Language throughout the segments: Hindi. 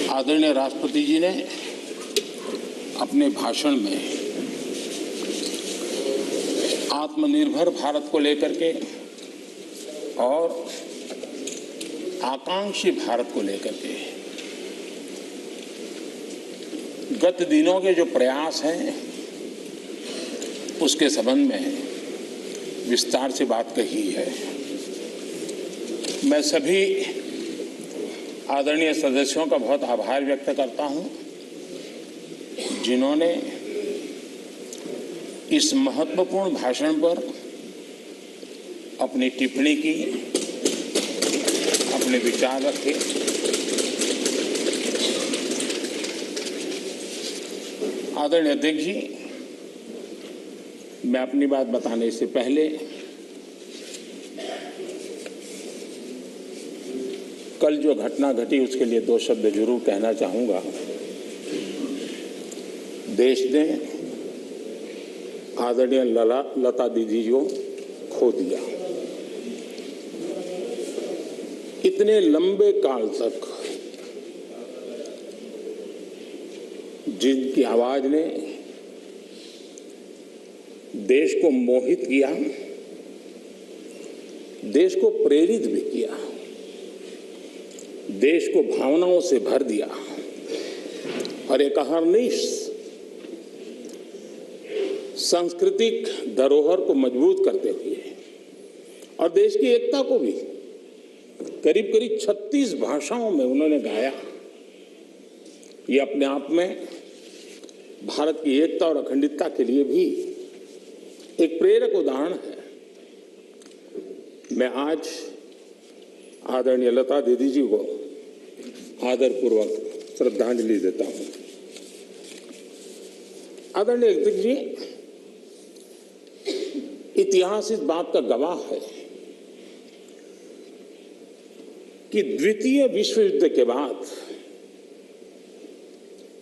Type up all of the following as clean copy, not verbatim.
आदरणीय राष्ट्रपति जी ने अपने भाषण में आत्मनिर्भर भारत को लेकर के और आकांक्षी भारत को लेकर के गत दिनों के जो प्रयास हैं उसके संबंध में विस्तार से बात कही है। मैं सभी आदरणीय सदस्यों का बहुत आभार व्यक्त करता हूं जिन्होंने इस महत्वपूर्ण भाषण पर अपनी टिप्पणी की, अपने विचार रखे। आदरणीय अध्यक्ष जी, मैं अपनी बात बताने से पहले कल जो घटना घटी उसके लिए दो शब्द जरूर कहना चाहूंगा। देश ने आदरणीय लता दीदी को खो दिया। इतने लंबे काल तक जिनकी आवाज ने देश को मोहित किया, देश को प्रेरित भी किया, देश को भावनाओं से भर दिया और एक अहर्निश सांस्कृतिक धरोहर को मजबूत करते हुए और देश की एकता को भी करीब करीब 36 भाषाओं में उन्होंने गाया। ये अपने आप में भारत की एकता और अखंडता के लिए भी एक प्रेरक उदाहरण है। मैं आज आदरणीय लता दीदी जी को आदरपूर्वक श्रद्धांजलि देता हूं। आदरणीय अध्यक्ष जी, इतिहास इस बात का गवाह है कि द्वितीय विश्व युद्ध के बाद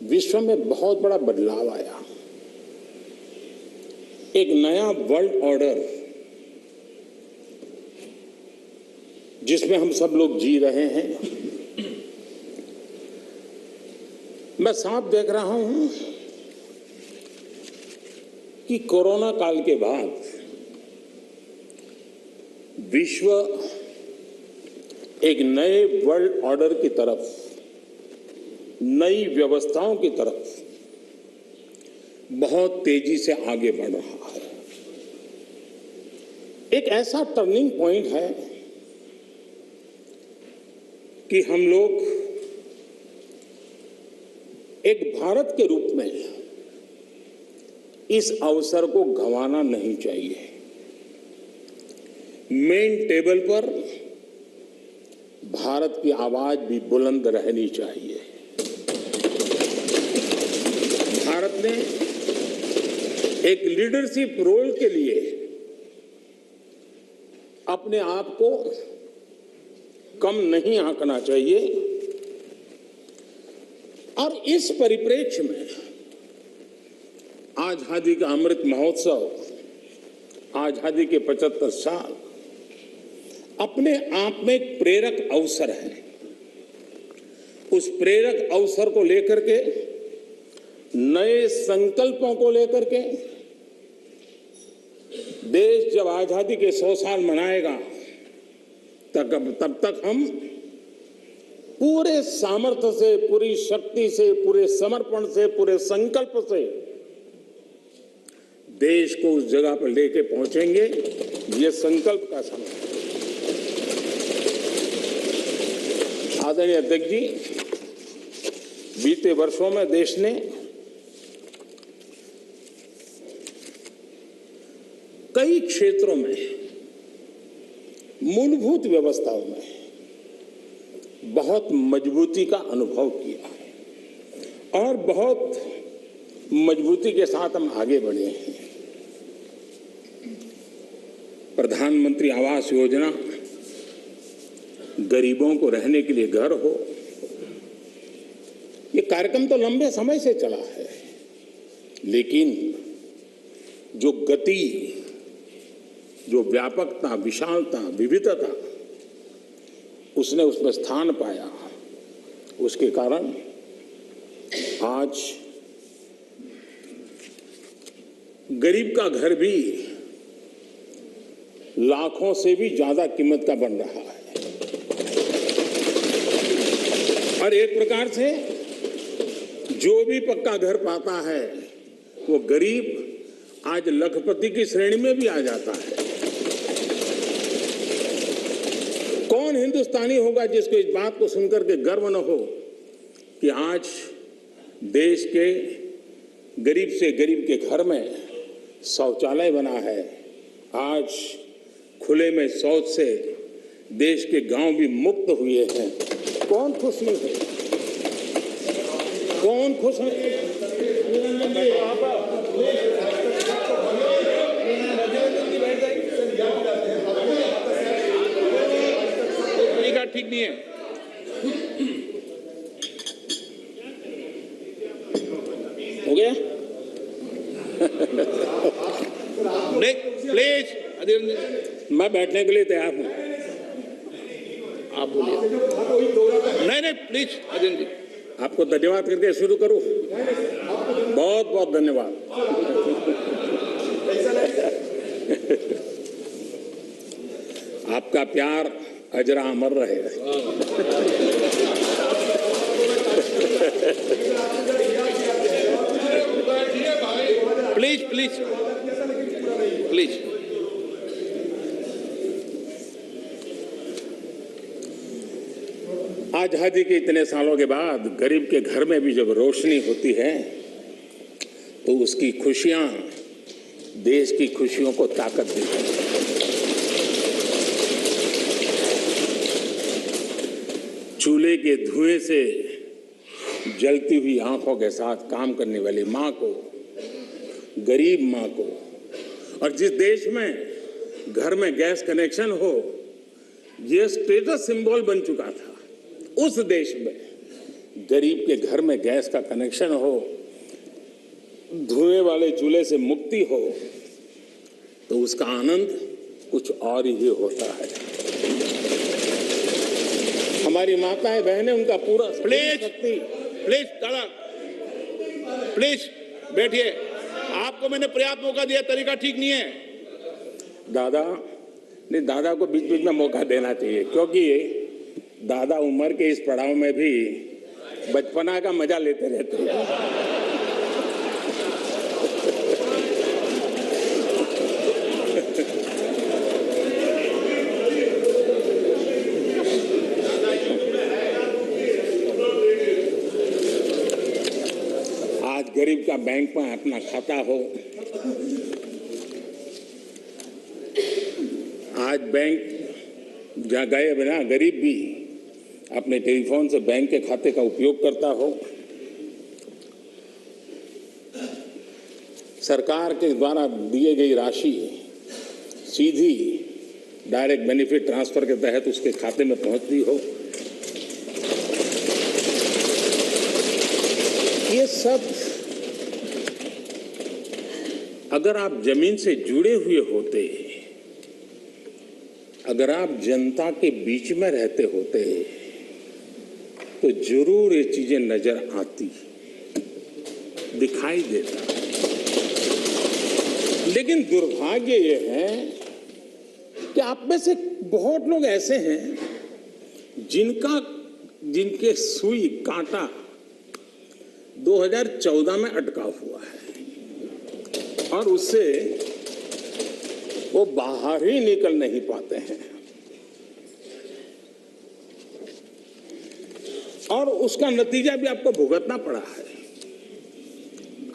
विश्व में बहुत बड़ा बदलाव आया। एक नया वर्ल्ड ऑर्डर जिसमें हम सब लोग जी रहे हैं। मैं साफ देख रहा हूं कि कोरोना काल के बाद विश्व एक नए वर्ल्ड ऑर्डर की तरफ, नई व्यवस्थाओं की तरफ बहुत तेजी से आगे बढ़ रहा है। एक ऐसा टर्निंग पॉइंट है कि हम लोग एक भारत के रूप में इस अवसर को गंवाना नहीं चाहिए। मेन टेबल पर भारत की आवाज भी बुलंद रहनी चाहिए। भारत ने एक लीडरशिप रोल के लिए अपने आप को कम नहीं आंकना चाहिए और इस परिप्रेक्ष्य में आजादी का अमृत महोत्सव, आजादी के 75 साल अपने आप में एक प्रेरक अवसर है। उस प्रेरक अवसर को लेकर के, नए संकल्पों को लेकर के देश जब आजादी के 100 साल मनाएगा तब तक हम पूरे सामर्थ्य से, पूरी शक्ति से, पूरे समर्पण से, पूरे संकल्प से देश को उस जगह पर लेके पहुंचेंगे। ये संकल्प का समय है। आदरणीय अध्यक्ष जी, बीते वर्षों में देश ने कई क्षेत्रों में, मूलभूत व्यवस्थाओं में बहुत मजबूती का अनुभव किया है और बहुत मजबूती के साथ हम आगे बढ़े हैं। प्रधानमंत्री आवास योजना, गरीबों को रहने के लिए घर हो, ये कार्यक्रम तो लंबे समय से चला है, लेकिन जो गति, जो व्यापकता, विशालता, विविधता उसने उसमें स्थान पाया, उसके कारण आज गरीब का घर भी लाखों से भी ज्यादा कीमत का बन रहा है। और एक प्रकार से जो भी पक्का घर पाता है वो गरीब आज लखपति की श्रेणी में भी आ जाता है। कौन हिंदुस्तानी होगा जिसको इस बात को सुनकर के गर्व न हो कि आज देश के गरीब से गरीब के घर में शौचालय बना है। आज खुले में शौच से देश के गांव भी मुक्त हुए हैं। कौन खुश नहीं है? कौन खुश है? तरीका ठीक नहीं है। हो गया? प्लीज मैं बैठने के लिए तैयार हूं। आप बोलिए। नहीं प्लीज अजय जी, आपको धन्यवाद करके शुरू करूं। बहुत बहुत धन्यवाद। आपका प्यार अजरा अमर रहेगा। Please please please. आजादी के इतने सालों के बाद गरीब के घर में भी जब रोशनी होती है तो उसकी खुशियां देश की खुशियों को ताकत देती है। चूल्हे के धुएं से जलती हुई आंखों के साथ काम करने वाली मां को, गरीब मां को, और जिस देश में घर में गैस कनेक्शन हो यह स्टेटस सिंबल बन चुका था, उस देश में गरीब के घर में गैस का कनेक्शन हो, धुएं वाले चूल्हे से मुक्ति हो, तो उसका आनंद कुछ और ही होता है। हमारी माताएं बहनें उनका पूरा प्लीज दादा प्लीज बैठिए। आपको मैंने पर्याप्त मौका दिया, तरीका ठीक नहीं है। दादा को बीच बीच में मौका देना चाहिए, क्योंकि दादा उम्र के इस पड़ाव में भी बचपना का मजा लेते रहते हैं। आज गरीब का बैंक में अपना खाता हो, आज बैंक जहाँ गए बिना गरीब भी अपने टेलीफोन से बैंक के खाते का उपयोग करता हो, सरकार के द्वारा दिए गई राशि सीधी डायरेक्ट बेनिफिट ट्रांसफर के तहत उसके खाते में पहुंचती हो, ये सब अगर आप जमीन से जुड़े हुए होते, अगर आप जनता के बीच में रहते होते तो जरूर ये चीजें नजर आती, दिखाई देता। लेकिन दुर्भाग्य ये है कि आप में से बहुत लोग ऐसे हैं जिनके सुई कांटा 2014 में अटका हुआ है और उससे वो बाहर ही निकल नहीं पाते हैं, और उसका नतीजा भी आपको भुगतना पड़ा है।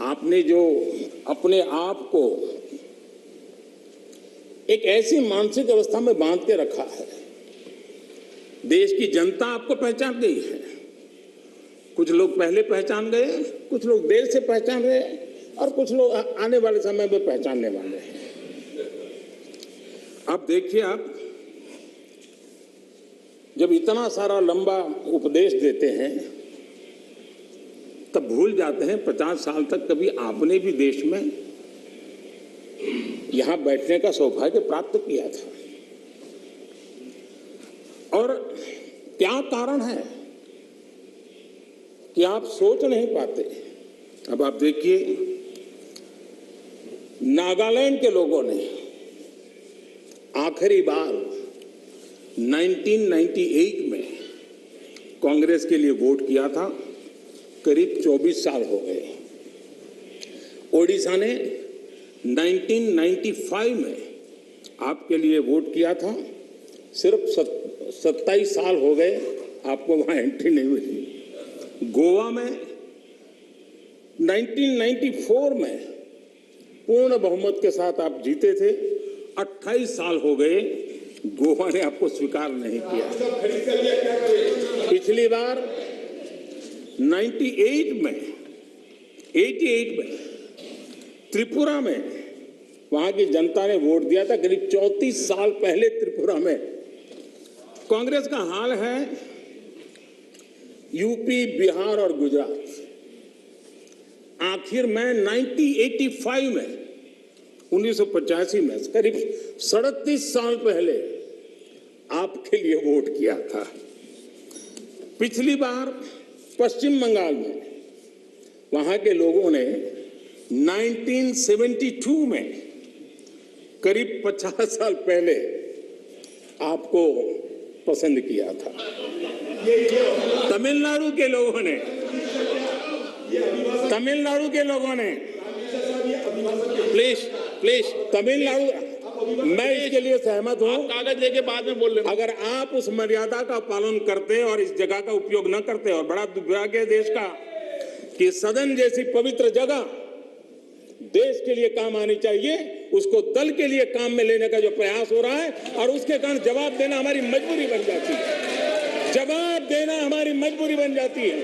आपने जो अपने आप को एक ऐसी मानसिक अवस्था में बांध के रखा है, देश की जनता आपको पहचान गई है। कुछ लोग पहले पहचान गए, कुछ लोग देर से पहचान गए, और कुछ लोग आने वाले समय में पहचानने वाले हैं। अब देखिए, आप जब इतना सारा लंबा उपदेश देते हैं तब भूल जाते हैं 50 साल तक कभी आपने भी देश में यहां बैठने का सौभाग्य प्राप्त किया था। और क्या कारण है कि आप सोच नहीं पाते। अब आप देखिए, नागालैंड के लोगों ने आखिरी बार 1998 में कांग्रेस के लिए वोट किया था, करीब 24 साल हो गए। ओडिशा ने 1995 में आपके लिए वोट किया था, सिर्फ 27 साल हो गए, आपको वहां एंट्री नहीं मिली। गोवा में 1994 में पूर्ण बहुमत के साथ आप जीते थे, 28 साल हो गए, गोवा ने आपको स्वीकार नहीं किया। पिछली बार 88 में त्रिपुरा में वहां की जनता ने वोट दिया था, करीब 34 साल पहले त्रिपुरा में। कांग्रेस का हाल है यूपी, बिहार और गुजरात। आखिर में 1985 में 1985 में करीब 37 साल पहले आपके लिए वोट किया था। पिछली बार पश्चिम बंगाल में वहां के लोगों ने 1972 में करीब 50 साल पहले आपको पसंद किया था। तमिलनाडु के लोगों ने प्लीज तमिलनाडु, मैं इसके लिए सहमत हूं। कागज लेके बाद में बोल लेना। अगर आप उस मर्यादा का पालन करते और इस जगह का उपयोग न करते, और बड़ा दुर्भाग्य है देश का कि सदन जैसी पवित्र जगह देश के लिए काम आनी चाहिए, उसको दल के लिए काम में लेने का जो प्रयास हो रहा है, और उसके कारण जवाब देना हमारी मजबूरी बन जाती है। जवाब देना हमारी मजबूरी बन जाती है।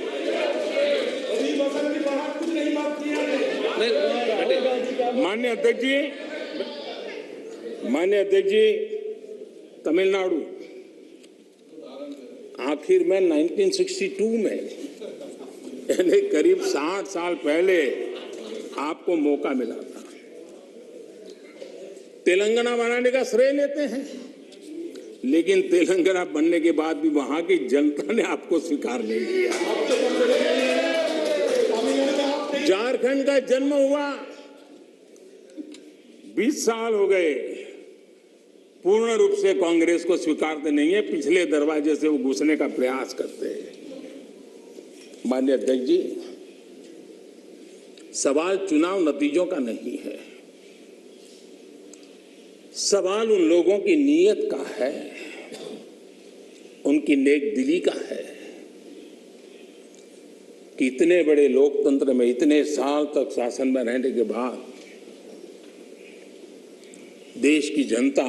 माननीय अध्यक्ष जी, तमिलनाडु आखिर में 1962 में, यानी करीब 60 साल पहले आपको मौका मिला था। तेलंगाना बनाने का श्रेय लेते हैं, लेकिन तेलंगाना बनने के बाद भी वहां की जनता ने आपको स्वीकार नहीं किया। झारखंड का जन्म हुआ, 20 साल हो गए, पूर्ण रूप से कांग्रेस को स्वीकारते नहीं है, पिछले दरवाजे से वो घुसने का प्रयास करते हैं। माननीय अध्यक्ष जी, सवाल चुनाव नतीजों का नहीं है, सवाल उन लोगों की नीयत का है, उनकी नेक दिली का है कि इतने बड़े लोकतंत्र में इतने साल तक शासन में रहने के बाद देश की जनता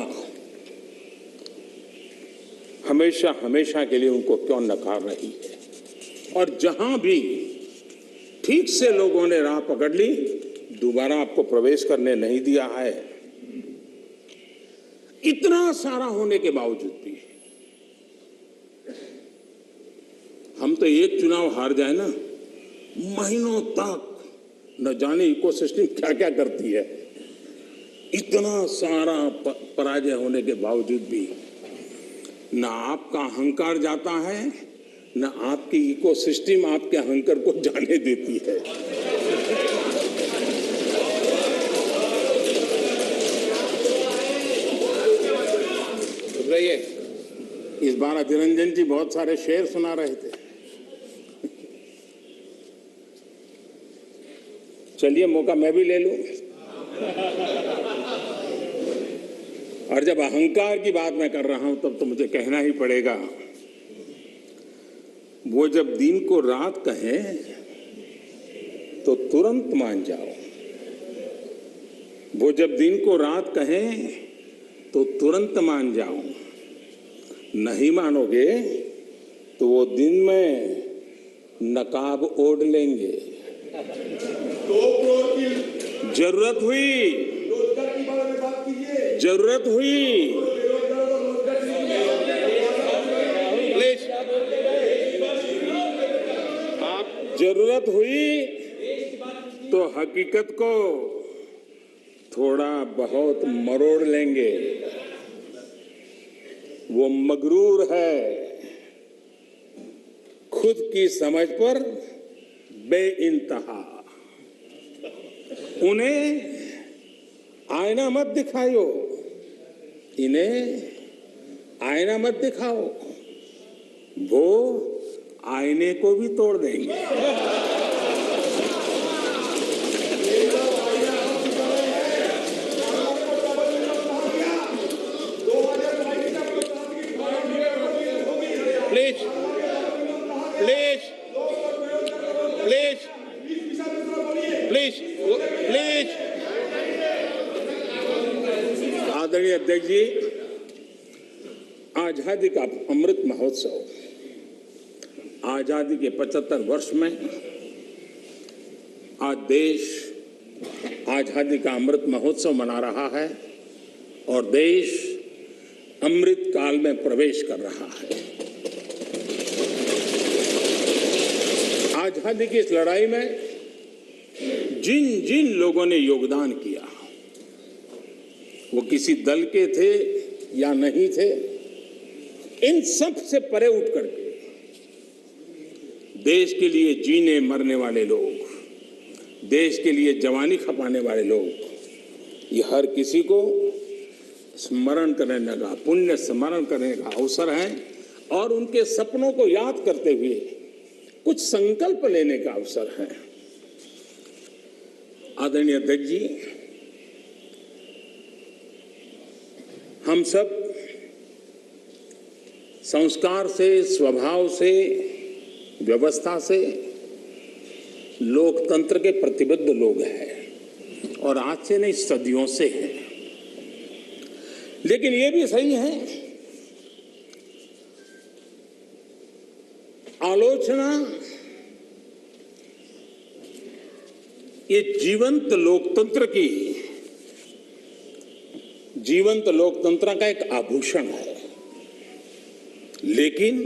हमेशा हमेशा के लिए उनको क्यों नकार रही है। और जहां भी ठीक से लोगों ने राह पकड़ ली, दोबारा आपको प्रवेश करने नहीं दिया है। इतना सारा होने के बावजूद भी हम तो एक चुनाव हार जाए ना, महीनों तक न जाने इकोसिस्टम क्या क्या करती है। इतना सारा पराजय होने के बावजूद भी न आपका अहंकार जाता है, न आपकी इकोसिस्टम आपके अहंकार को जाने देती है। रहिए, इस बार अधीर रंजन जी बहुत सारे शेर सुना रहे थे। चलिए, मौका मैं भी ले लूं। और जब अहंकार की बात मैं कर रहा हूं, तब तो मुझे कहना ही पड़ेगा, वो जब दिन को रात कहें तो तुरंत मान जाओ। वो जब दिन को रात कहें तो तुरंत मान जाओ। नहीं मानोगे तो वो दिन में नकाब ओढ़ लेंगे। जरूरत हुई जरूरत हुई तो हकीकत को थोड़ा बहुत मरोड़ लेंगे। वो मगरूर है, खुद की समझ पर बेइंतहा। उन्हें आईना मत दिखाओ, इन्हें आईना मत दिखाओ, वो आईने को भी तोड़ देंगे। Please please please please please. आदरणीय अध्यक्ष जी, आजादी का अमृत महोत्सव, आजादी के 75 वर्ष में आज देश आजादी का अमृत महोत्सव मना रहा है और देश अमृत काल में प्रवेश कर रहा है। आजादी की इस लड़ाई में जिन जिन लोगों ने योगदान किया, वो किसी दल के थे या नहीं थे, इन सब से परे उठ करके देश के लिए जीने मरने वाले लोग, देश के लिए जवानी खपाने वाले लोग, ये हर किसी को स्मरण करने का, पुण्य स्मरण करने का अवसर है और उनके सपनों को याद करते हुए कुछ संकल्प लेने का अवसर है। आदरणीय अध्यक्ष जी, हम सब संस्कार से, स्वभाव से, व्यवस्था से लोकतंत्र के प्रतिबद्ध लोग हैं और आज से नहीं, सदियों से हैं। लेकिन ये भी सही है, आलोचना ये जीवंत लोकतंत्र का एक आभूषण है, लेकिन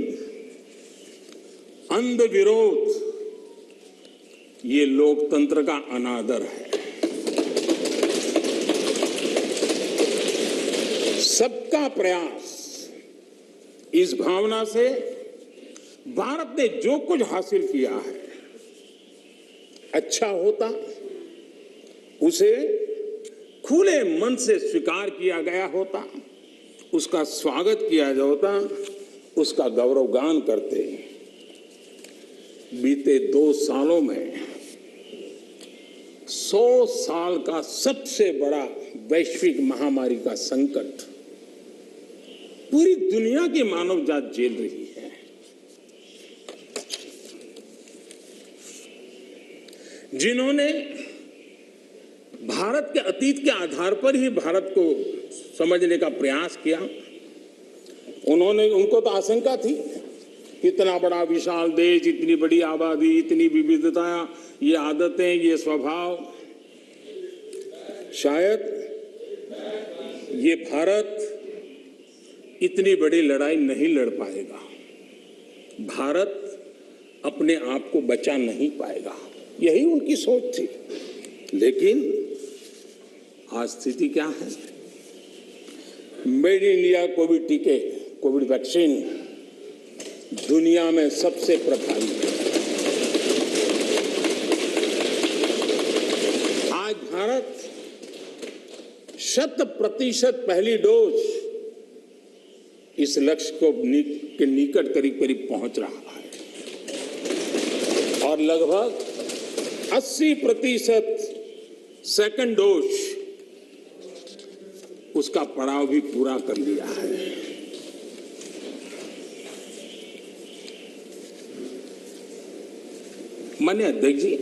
अंध विरोध ये लोकतंत्र का अनादर है। सबका प्रयास, इस भावना से भारत ने जो कुछ हासिल किया है, अच्छा होता उसे खुले मन से स्वीकार किया गया होता, उसका स्वागत किया जाता, उसका गौरवगान करते। बीते 2 सालों में 100 साल का सबसे बड़ा वैश्विक महामारी का संकट पूरी दुनिया की मानव जात झेल रही है। जिन्होंने भारत के अतीत के आधार पर ही भारत को समझने का प्रयास किया, उनको तो आशंका थी, इतना बड़ा विशाल देश, इतनी बड़ी आबादी, इतनी विविधता, ये आदतें, ये स्वभाव, शायद ये भारत इतनी बड़ी लड़ाई नहीं लड़ पाएगा, भारत अपने आप को बचा नहीं पाएगा, यही उनकी सोच थी। लेकिन आज स्थिति क्या है? मेड इन इंडिया कोविड टीके, कोविड वैक्सीन दुनिया में सबसे प्रभावी है। आज भारत 100% पहली डोज इस लक्ष्य के निकट करीब करीब पहुंच रहा है और लगभग 80% सेकंड डोज उसका पड़ाव भी पूरा कर लिया है। माननीय अध्यक्ष जी,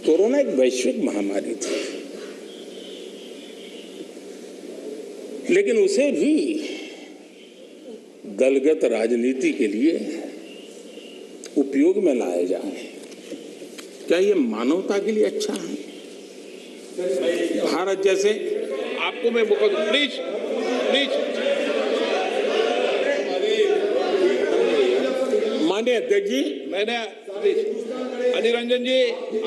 कोरोना एक वैश्विक महामारी थी, लेकिन उसे भी दलगत राजनीति के लिए उपयोग में लाया जाए, क्या ये मानवता के लिए अच्छा है? भारत जैसे, आपको मैं प्लीज प्लीज। माननीय अध्यक्ष जी, मैंने अधीर रंजन जी,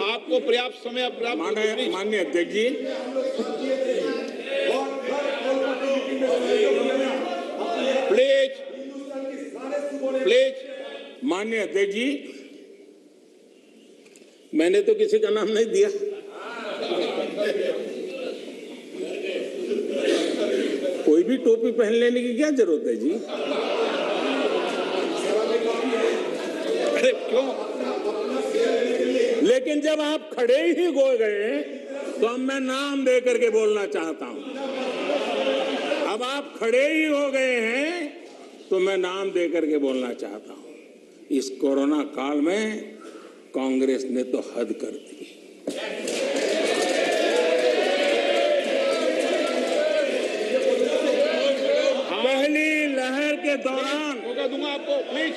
आपको पर्याप्त समय, माननीय अध्यक्ष जी, प्लीज प्लीज। माननीय अध्यक्ष जी, मैंने तो किसी का नाम नहीं दिया। कोई भी टोपी पहन लेने की क्या जरूरत है जी? अरे क्यों? लेकिन जब आप खड़े ही हो गए तो अब मैं नाम दे करके बोलना चाहता हूं। अब आप खड़े ही हो गए हैं तो मैं नाम दे करके बोलना चाहता हूं। इस कोरोना काल में कांग्रेस ने तो हद कर दी। पहली लहर के दौरान मौका दूंगा आपको, प्लीज।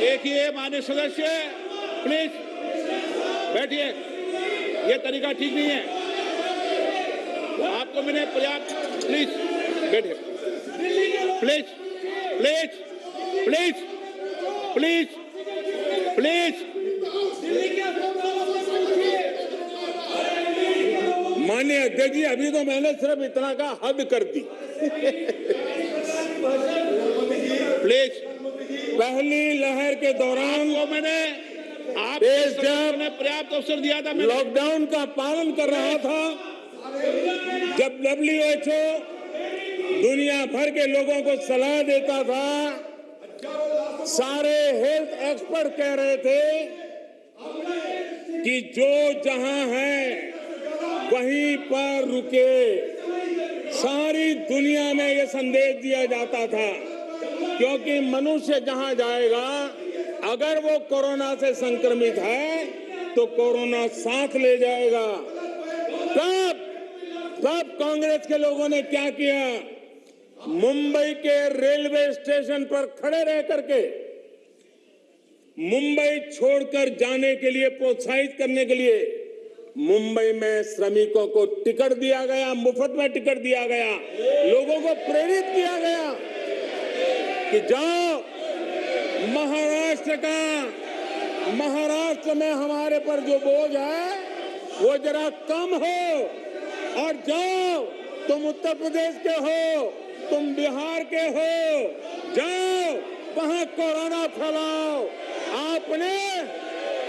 देखिए माननीय सदस्य, प्लीज बैठिए, ये तरीका ठीक नहीं है। आपको मैंने पर्याप्त, प्लीज बैठिए, please please please please please. माननीय अध्यक्ष जी, अभी तो मैंने सिर्फ इतना का हद कर दी। प्लीज। पहली लहर के दौरान आपको मैंने देश जब पर्याप्त अवसर दिया था, लॉकडाउन का पालन कर रहा था, जब WHO दुनिया भर के लोगों को सलाह देता था, सारे हेल्थ एक्सपर्ट कह रहे थे कि जो जहां है वहीं पर रुके। सारी दुनिया में यह संदेश दिया जाता था, क्योंकि मनुष्य जहां जाएगा, अगर वो कोरोना से संक्रमित है तो कोरोना साथ ले जाएगा। तब कांग्रेस के लोगों ने क्या किया? मुंबई के रेलवे स्टेशन पर खड़े रह करके मुंबई छोड़कर जाने के लिए प्रोत्साहित करने के लिए मुंबई में श्रमिकों को टिकट दिया गया, मुफ्त में टिकट दिया गया, लोगों को प्रेरित किया गया कि जाओ महाराष्ट्र में हमारे पर जो बोझ है वो जरा कम हो, और जाओ, तुम उत्तर प्रदेश के हो, तुम बिहार के हो, जाओ वहां कोरोना फैलाओ।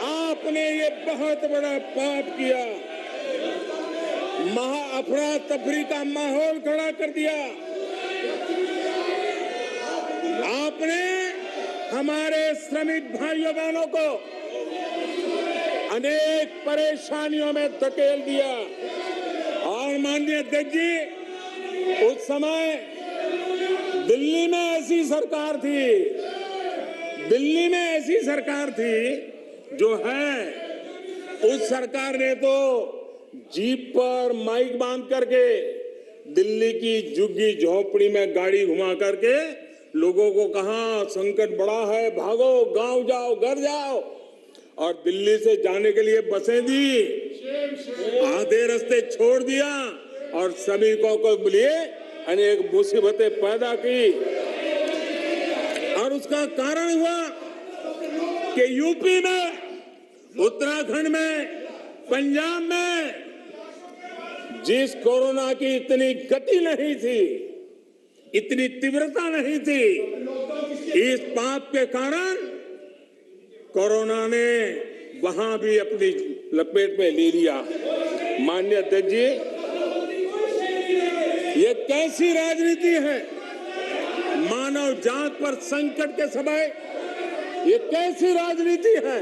आपने ये बहुत बड़ा पाप किया, अफरा तफरी का माहौल खड़ा कर दिया। आपने हमारे श्रमिक भाइयों बहनों को अनेक परेशानियों में धकेल दिया। और माननीय अध्यक्ष जी, उस समय दिल्ली में ऐसी सरकार थी जो है, उस सरकार ने तो जीप पर माइक बांध करके दिल्ली की झुग्गी झोपड़ी में गाड़ी घुमा करके लोगों को कहा संकट बड़ा है, भागो, गांव जाओ, घर जाओ, और दिल्ली से जाने के लिए बसें दी, आधे रास्ते छोड़ दिया और श्रमिकों को लिए अनेक मुसीबतें पैदा की। और उसका कारण हुआ कि यूपी में, उत्तराखंड में, पंजाब में जिस कोरोना की इतनी गति नहीं थी, इतनी तीव्रता नहीं थी, इस पाप के कारण कोरोना ने वहां भी अपनी लपेट में ले लिया। माननीय अध्यक्ष जी, ये कैसी राजनीति है? मानव जात पर संकट के समय ये कैसी राजनीति है?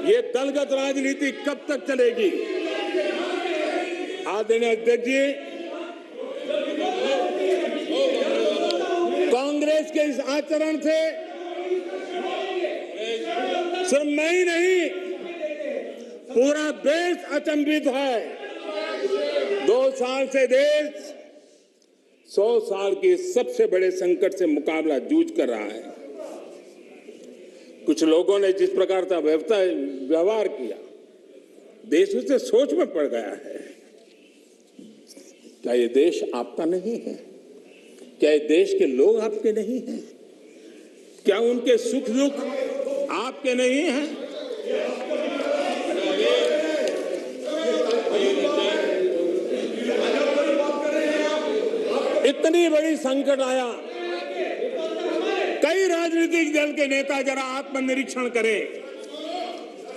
ये दलगत राजनीति कब तक चलेगी? आदरणीय अध्यक्ष जी, कांग्रेस के इस आचरण से सिर्फ मैं ही नहीं, पूरा देश अचंभित है। 2 साल से देश 100 साल के सबसे बड़े संकट से मुकाबला जूझ कर रहा है। कुछ लोगों ने जिस प्रकार का व्यवहार किया, देश उससे सोच में पड़ गया है। क्या ये देश आपका नहीं है? क्या ये देश के लोग आपके नहीं हैं? क्या उनके सुख दुख आपके नहीं हैं? इतनी बड़ी संकट आया, कई राजनीतिक दल के नेता जरा आत्मनिरीक्षण करें।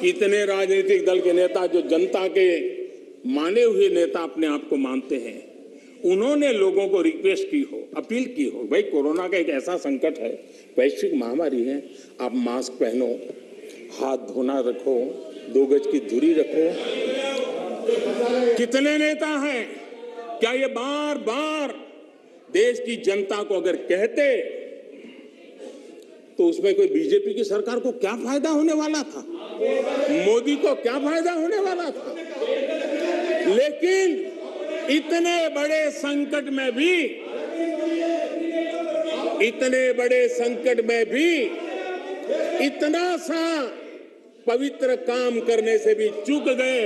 कितने राजनीतिक दल के नेता जो जनता के माने हुए नेता अपने आप को मानते हैं, उन्होंने लोगों को रिक्वेस्ट की हो, अपील की हो, भाई कोरोना का एक ऐसा संकट है, वैश्विक महामारी है, आप मास्क पहनो, हाथ धोना रखो, 2 गज की दूरी रखो। कितने नेता हैं, क्या ये बार बार देश की जनता को अगर कहते तो उसमें कोई बीजेपी की सरकार को क्या फायदा होने वाला था, मोदी को क्या फायदा होने वाला था। लेकिन इतने बड़े संकट में भी इतना सा पवित्र काम करने से भी चूक गए।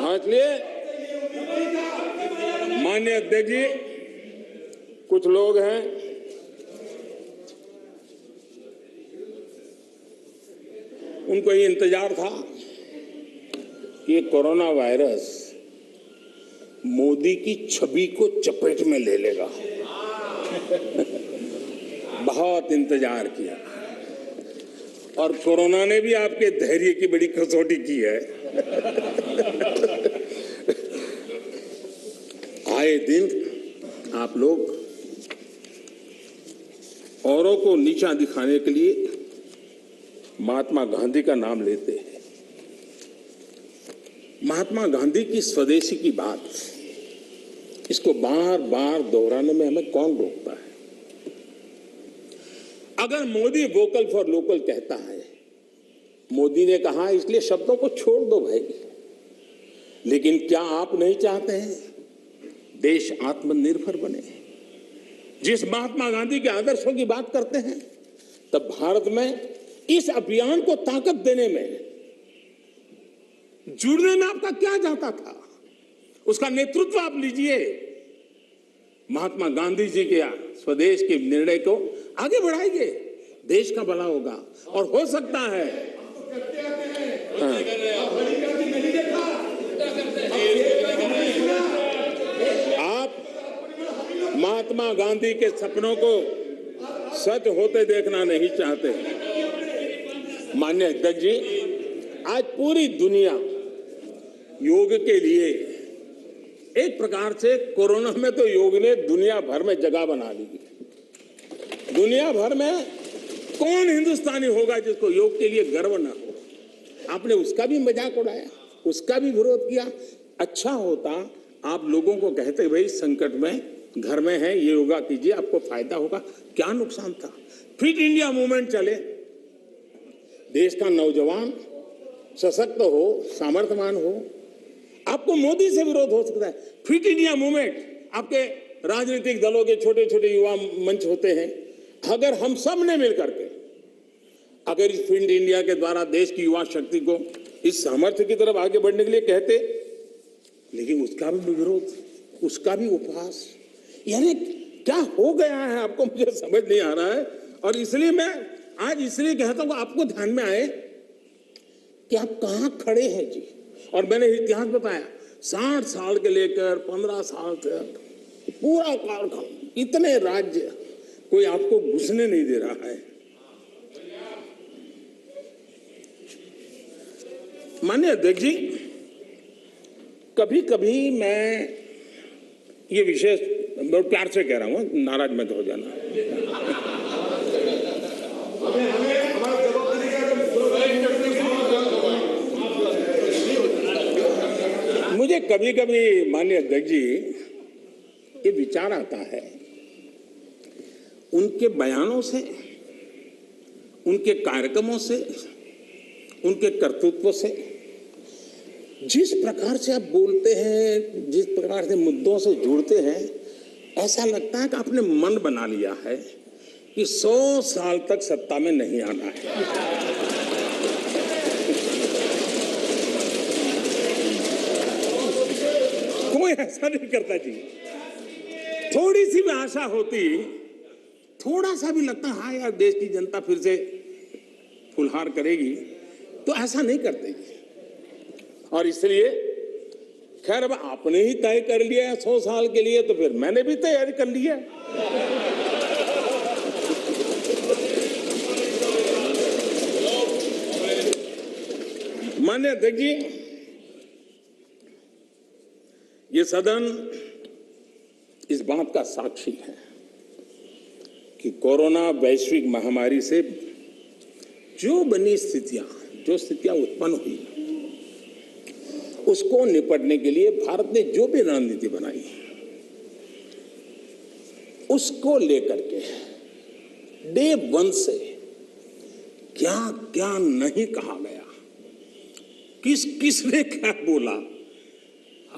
इसलिए माननीय अध्यक्ष जी, कुछ लोग हैं उनको ये इंतजार था कि ये कोरोना वायरस मोदी की छवि को चपेट में ले लेगा। बहुत इंतजार किया और कोरोना ने भी आपके धैर्य की बड़ी कसौटी की है। आए दिन आप लोग औरों को नीचा दिखाने के लिए महात्मा गांधी का नाम लेते हैं। महात्मा गांधी की स्वदेशी की बात, इसको बार बार दोहराने में हमें कौन रोकता है। अगर मोदी वोकल फॉर लोकल कहता है, मोदी ने कहा इसलिए शब्दों को छोड़ दो भाई, लेकिन क्या आप नहीं चाहते हैं देश आत्मनिर्भर बने? जिस महात्मा गांधी के आदर्शों की बात करते हैं, तब भारत में इस अभियान को ताकत देने में, जुड़ने में आपका क्या जाता था? उसका नेतृत्व आप लीजिए। महात्मा गांधी जी के स्वदेश के निर्णय को आगे बढ़ाइए, देश का भला होगा। और हो सकता है आप महात्मा गांधी के सपनों को सच होते देखना नहीं चाहते। माननीय अध्यक्ष जी, आज पूरी दुनिया योग के लिए, एक प्रकार से कोरोना में तो योग ने दुनिया भर में जगह बना ली। दुनिया भर में कौन हिंदुस्तानी होगा जिसको योग के लिए गर्व ना हो? आपने उसका भी मजाक उड़ाया, उसका भी विरोध किया। अच्छा होता आप लोगों को कहते भाई संकट में घर में है, ये योगा कीजिए, आपको फायदा होगा। क्या नुकसान था? फिट इंडिया मूवमेंट चले, देश का नौजवान सशक्त हो, सामर्थ्यवान हो। आपको मोदी से विरोध हो सकता है। फिट इंडिया मूवमेंट, आपके राजनीतिक दलों के छोटे छोटे युवा मंच होते हैं। अगर हम सब ने मिलकर के अगर इस फिट इंडिया के द्वारा देश की युवा शक्ति को इस सामर्थ्य की तरफ आगे बढ़ने के लिए कहते, लेकिन उसका भी विरोध, उसका भी उपहास, यानी क्या हो गया है आपको, मुझे समझ नहीं आ रहा है। और इसलिए मैं आज इसलिए कहता हूं आपको ध्यान में आए कि आप कहां खड़े हैं जी। और मैंने इतिहास बताया, 60 साल के लेकर 15 साल तक पूरा कालखंड, इतने राज्य, कोई आपको घुसने नहीं दे रहा है। माननीय अध्यक्ष जी, कभी कभी मैं ये विशेष बहुत प्यार से कह रहा हूं, नाराज मत हो जाना। मुझे कभी कभी माननीय अध्यक्ष जी ये विचार आता है, उनके बयानों से, उनके कार्यक्रमों से, उनके कर्तृत्व से, जिस प्रकार से आप बोलते हैं, जिस प्रकार से मुद्दों से जुड़ते हैं, ऐसा लगता है कि आपने मन बना लिया है कि 100 साल तक सत्ता में नहीं आना है। कोई ऐसा नहीं करता जी। थोड़ी सी भी आशा होती, थोड़ा सा भी लगता हाँ यार देश की जनता फिर से फुलहार करेगी, तो ऐसा नहीं करते। और इसलिए खैर अब आपने ही तय कर लिया है 100 साल के लिए, तो फिर मैंने भी तैयारी कर ली है। माननीय अध्यक्ष जी, ये सदन इस बात का साक्षी है कि कोरोना वैश्विक महामारी से जो बनी स्थितियां, जो स्थितियां उत्पन्न हुई, उसको निपटने के लिए भारत ने जो भी रणनीति बनाई, उसको लेकर के डे वन से क्या क्या नहीं कहा गया, किसने क्या बोला,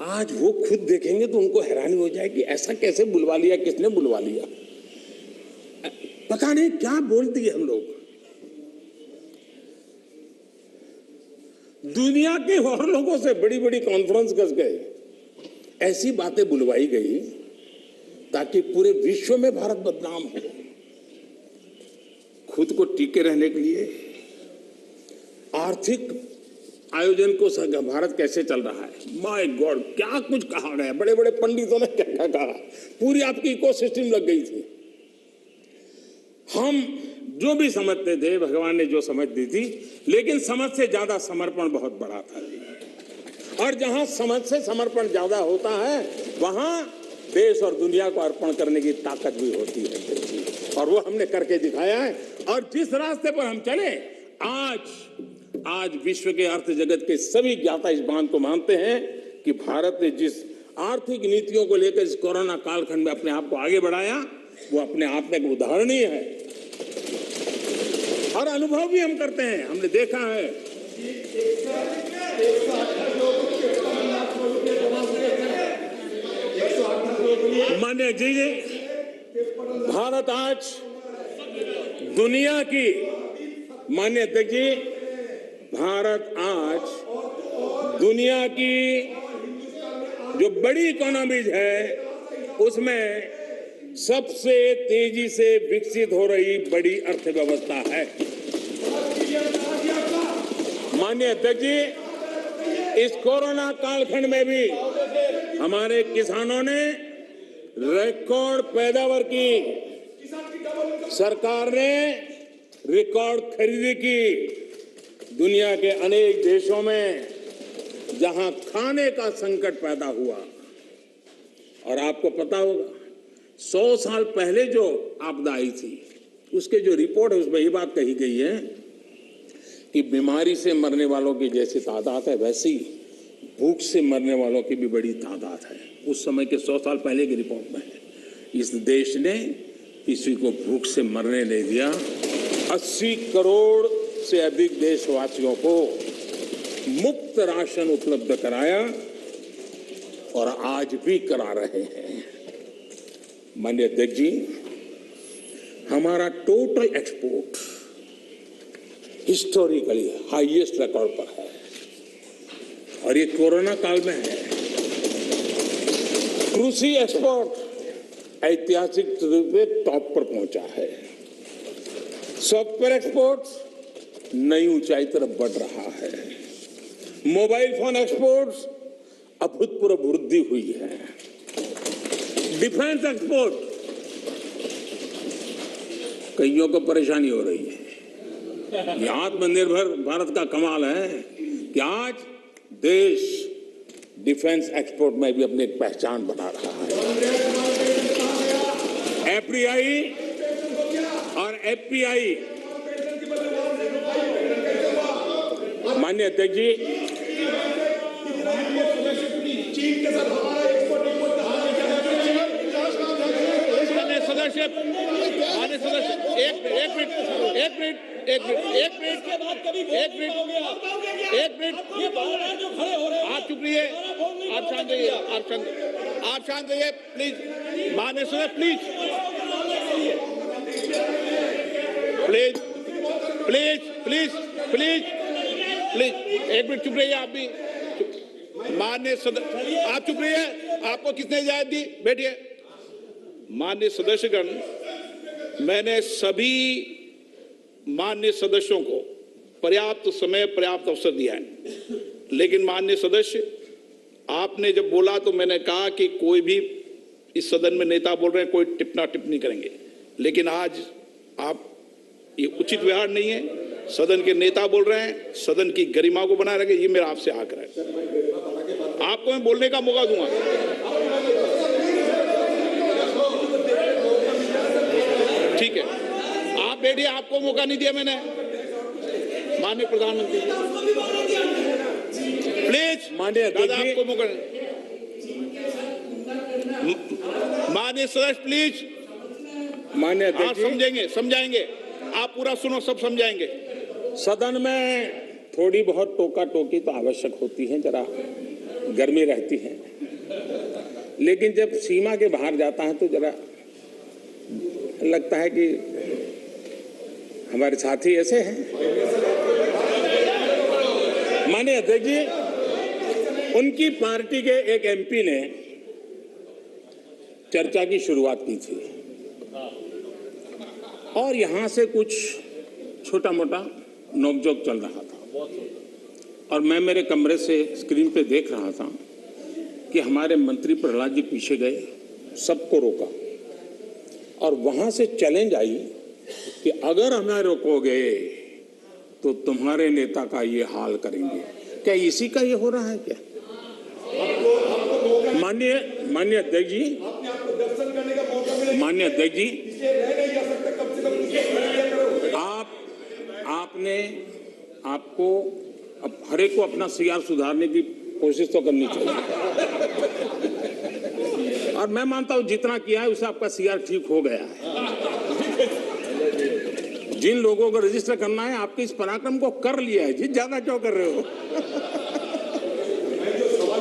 आज वो खुद देखेंगे तो उनको हैरानी हो जाएगी, ऐसा कैसे बुलवा लिया, किसने बुलवा लिया, पता नहीं क्या बोल दिए हम लोग। दुनिया के और लोगों से बड़ी बड़ी कॉन्फ्रेंस कर गए, ऐसी बातें बुलवाई गई ताकि पूरे विश्व में भारत बदनाम हो। खुद को टिके रहने के लिए आर्थिक आयोजन को भारत कैसे चल रहा है, माय गॉड, क्या कुछ कहा गया, बड़े बड़े पंडितों ने क्या क्या कहा, पूरी आपकी इकोसिस्टम लग गई थी। हम जो भी समझते थे, भगवान ने जो समझ दी थी, लेकिन समझ से ज्यादा समर्पण बहुत बड़ा था जी। और जहां समझ से समर्पण ज्यादा होता है, वहां देश और दुनिया को अर्पण करने की ताकत भी होती है, और वो हमने करके दिखाया है। और जिस रास्ते पर हम चले, आज विश्व के अर्थ जगत के सभी ज्ञाता इस बात को मानते हैं कि भारत ने जिस आर्थिक नीतियों को लेकर इस कोरोना कालखंड में अपने आप को आगे बढ़ाया, वो अपने आप में एक उदाहरणीय है। और अनुभव भी हम करते हैं, हमने देखा है। माननीय जी, भारत आज दुनिया की, माननीय अध्यक्ष जी, भारत आज दुनिया की जो बड़ी इकोनॉमीज है, उसमें सबसे तेजी से विकसित हो रही बड़ी अर्थव्यवस्था है। माननीय अध्यक्ष जी, इस कोरोना कालखंड में भी हमारे किसानों ने रिकॉर्ड पैदावार की, सरकार ने रिकॉर्ड खरीदी की। दुनिया के अनेक देशों में जहां खाने का संकट पैदा हुआ, और आपको पता होगा 100 साल पहले जो आपदा आई थी, उसके जो रिपोर्ट है उसमें ये बात कही गई है कि बीमारी से मरने वालों की जैसी तादाद है, वैसी भूख से मरने वालों की भी बड़ी तादाद है। उस समय के 100 साल पहले की रिपोर्ट में है। इस देश ने किसी को भूख से मरने नहीं दिया। 80 करोड़ से अधिक देशवासियों को मुफ्त राशन उपलब्ध कराया, और आज भी करा रहे हैं। माननीय अध्यक्ष जी, हमारा total export historically highest record पर है, और ये कोरोना काल में है। कृषि एक्सपोर्ट ऐतिहासिक रूप से टॉप पर पहुंचा है। सॉफ्टवेयर एक्सपोर्ट नई ऊंचाई तरफ बढ़ रहा है। मोबाइल फोन एक्सपोर्ट्स अभूतपूर्व वृद्धि हुई है। डिफेंस एक्सपोर्ट, कईयों को परेशानी हो रही है। ये आत्मनिर्भर भारत का कमाल है कि आज देश डिफेंस एक्सपोर्ट में भी अपनी पहचान बना रहा है। एफडीआई और एफपीआई, माननीय अध्यक्ष जी, सदस्य एक मिनट, आप चुप रहिए, आप शांत रहिए, आप शांत रहिए प्लीज। माननीय सदस्य please please please please please, एक मिनट चुप रहिए आप भी। माननीय सदस्य आप चुप रहिए, आपको किसने इजाजत दी, बैठिए। माननीय सदस्यगण, मैंने सभी माननीय सदस्यों को पर्याप्त समय पर्याप्त अवसर दिया है, लेकिन माननीय सदस्य आपने जब बोला तो मैंने कहा कि कोई भी इस सदन में नेता बोल रहे हैं, कोई टिप्पणी टिप्पणी करेंगे, लेकिन आज आप ये उचित व्यवहार नहीं है। सदन के नेता बोल रहे हैं, सदन की गरिमा को बनाए रखें, ये मेरा आपसे आग्रह है। आपको मैं बोलने का मौका दूंगा। ठीक है, आप बैठिए, आपको मौका नहीं दिया मैंने। माननीय प्रधानमंत्री प्लीज, माननीय दादा आपको मौका। माननीय सदस्य प्लीज, माननीय आप अध्यक्ष जी, समझेंगे, समझाएंगे, आप पूरा सुनो, सब समझाएंगे। सदन में थोड़ी बहुत टोका टोकी तो आवश्यक होती है, जरा गर्मी रहती है, लेकिन जब सीमा के बाहर जाता है तो जरा लगता है कि हमारे साथी ऐसे हैं। माननीय अध्यक्ष जी, उनकी पार्टी के एक एमपी ने चर्चा की शुरुआत की थी और यहां से कुछ छोटा मोटा नोकझोंक चल रहा था और मैं मेरे कमरे से स्क्रीन पे देख रहा था कि हमारे मंत्री प्रहलाद जी पीछे गए, सबको रोका और वहां से चैलेंज आई कि अगर हमें रोकोगे तो तुम्हारे नेता का ये हाल करेंगे। क्या इसी का ये हो रहा है क्या? माननीय अध्यक्ष जी, माननीय अध्यक्ष जी, आपको अब हर एक को अपना सीआर सुधारने की कोशिश तो करनी चाहिए और मैं मानता हूं जितना किया है उसे आपका सीआर ठीक हो गया है। जिन लोगों को रजिस्टर करना है आपके इस पराक्रम को कर लिया है जी, ज्यादा क्यों कर रहे हो?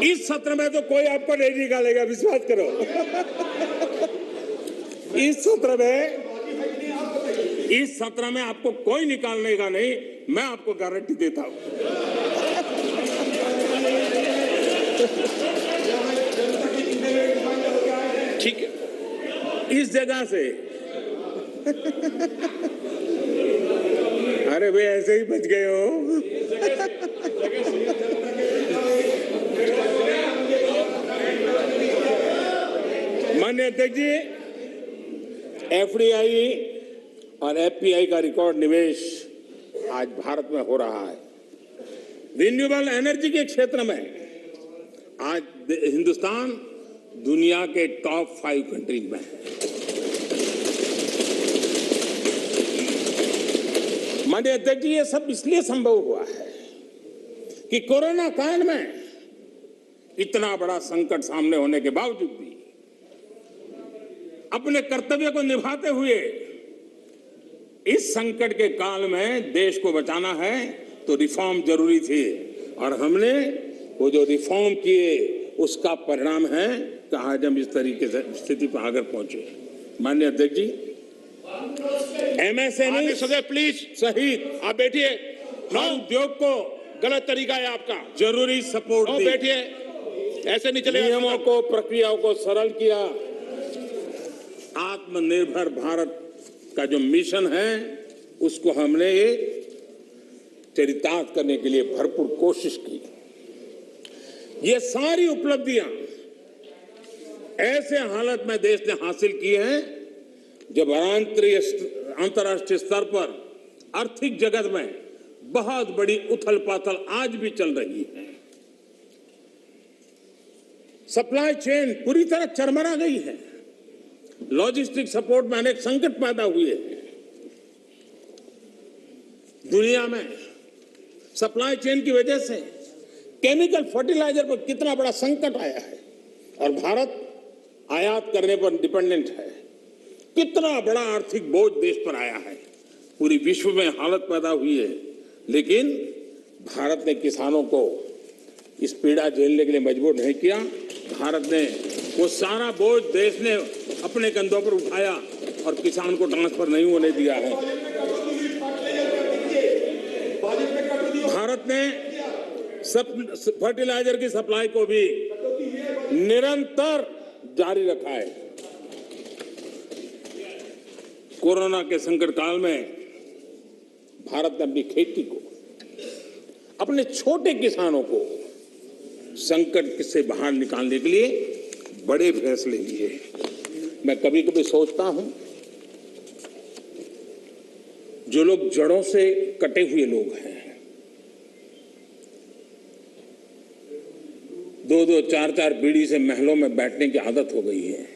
इस सत्र में तो कोई आपको नहीं निकालेगा, विश्वास करो। इस सत्र में आपको कोई निकालने का नहीं, मैं आपको गारंटी देता हूं। ठीक है, इस जगह से अरे भाई ऐसे ही बच गए हो। माननीय अध्यक्ष जी, एफडीआई और एफपीआई का रिकॉर्ड निवेश आज भारत में हो रहा है। रिन्यूएबल एनर्जी के क्षेत्र में आज हिंदुस्तान दुनिया के टॉप 5 कंट्रीज में है। माननीय अध्यक्ष जी, ये सब इसलिए संभव हुआ है कि कोरोना काल में इतना बड़ा संकट सामने होने के बावजूद भी अपने कर्तव्य को निभाते हुए इस संकट के काल में देश को बचाना है तो रिफॉर्म जरूरी थी और हमने वो जो रिफॉर्म किए उसका परिणाम है कि आज हम इस तरीके से स्थिति पर आकर पहुंचे। माननीय अध्यक्ष जी, एमएसएमई सदस्य प्लीज सहित आप बैठिए। हर उद्योग को गलत तरीका है आपका। जरूरी सपोर्ट दी, बैठिए, ऐसे नहीं चलेगा। नियमों को, प्रक्रियाओं को सरल किया। आत्मनिर्भर भारत का जो मिशन है उसको हमने चरितार्थ करने के लिए भरपूर कोशिश की। ये सारी उपलब्धियां ऐसे हालत में देश ने हासिल की हैं जब अंतर्राष्ट्रीय स्तर पर आर्थिक जगत में बहुत बड़ी उथल पाथल आज भी चल रही है। सप्लाई चेन पूरी तरह चरमरा गई है। लॉजिस्टिक सपोर्ट में अनेक संकट पैदा हुए हैं। दुनिया में सप्लाई चेन की वजह से केमिकल फर्टिलाइजर पर कितना बड़ा संकट आया है और भारत आयात करने पर डिपेंडेंट है। कितना बड़ा आर्थिक बोझ देश पर आया है। पूरी विश्व में हालत पैदा हुई है, लेकिन भारत ने किसानों को इस पीड़ा झेलने के लिए मजबूर नहीं किया। भारत ने वो सारा बोझ देश ने अपने कंधों पर उठाया और किसान को ट्रांसफर नहीं होने दिया है। भारत ने फर्टिलाइजर की सप्लाई को भी निरंतर जारी रखा है। कोरोना के संकट काल में भारत ने अपनी खेती को, अपने छोटे किसानों को संकट से बाहर निकालने के लिए बड़े फैसले लिए। मैं कभी कभी सोचता हूं, जो लोग जड़ों से कटे हुए लोग हैं, 2-2, 4-4 पीढ़ी से महलों में बैठने की आदत हो गई है,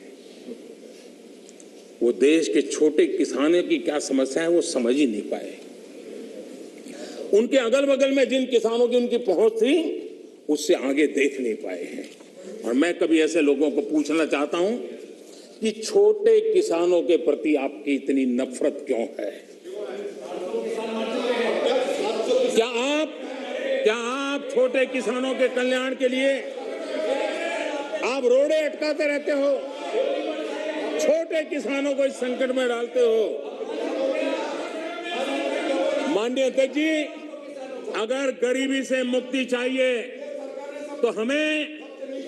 वो देश के छोटे किसानों की क्या समस्या है वो समझ ही नहीं पाए। उनके अगल बगल में जिन किसानों की उनकी पहुंच थी, उससे आगे देख नहीं पाए हैं। और मैं कभी ऐसे लोगों को पूछना चाहता हूं कि छोटे किसानों के प्रति आपकी इतनी नफरत क्यों है? क्या आप छोटे किसानों के कल्याण के लिए आप रोड़े अटकाते रहते हो? छोटे किसानों को इस संकट में डालते हो। माननीय अध्यक्ष जी, अगर गरीबी से मुक्ति चाहिए तो हमें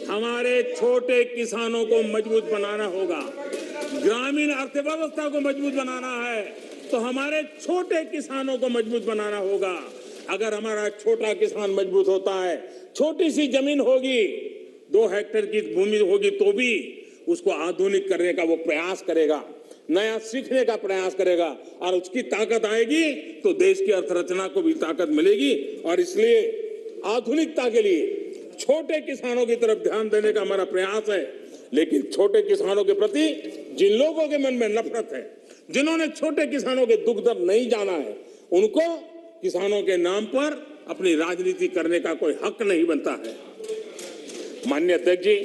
हमारे छोटे किसानों को मजबूत बनाना होगा। ग्रामीण अर्थव्यवस्था को मजबूत बनाना है तो हमारे छोटे किसानों को मजबूत बनाना होगा। अगर हमारा छोटा किसान मजबूत होता है, छोटी सी जमीन होगी, 2 हेक्टेयर की भूमि होगी, तो भी उसको आधुनिक करने का वो प्रयास करेगा, नया सीखने का प्रयास करेगा, और उसकी ताकत आएगी तो देश की अर्थरचना को भी ताकत मिलेगी। और इसलिए आधुनिकता के लिए छोटे किसानों की तरफ ध्यान देने का हमारा प्रयास है। लेकिन छोटे किसानों के प्रति जिन लोगों के मन में नफरत है, जिन्होंने छोटे किसानों के दुख दर्द नहीं जाना है, उनको किसानों के नाम पर अपनी राजनीति करने का कोई हक नहीं बनता है। माननीय अध्यक्ष जी,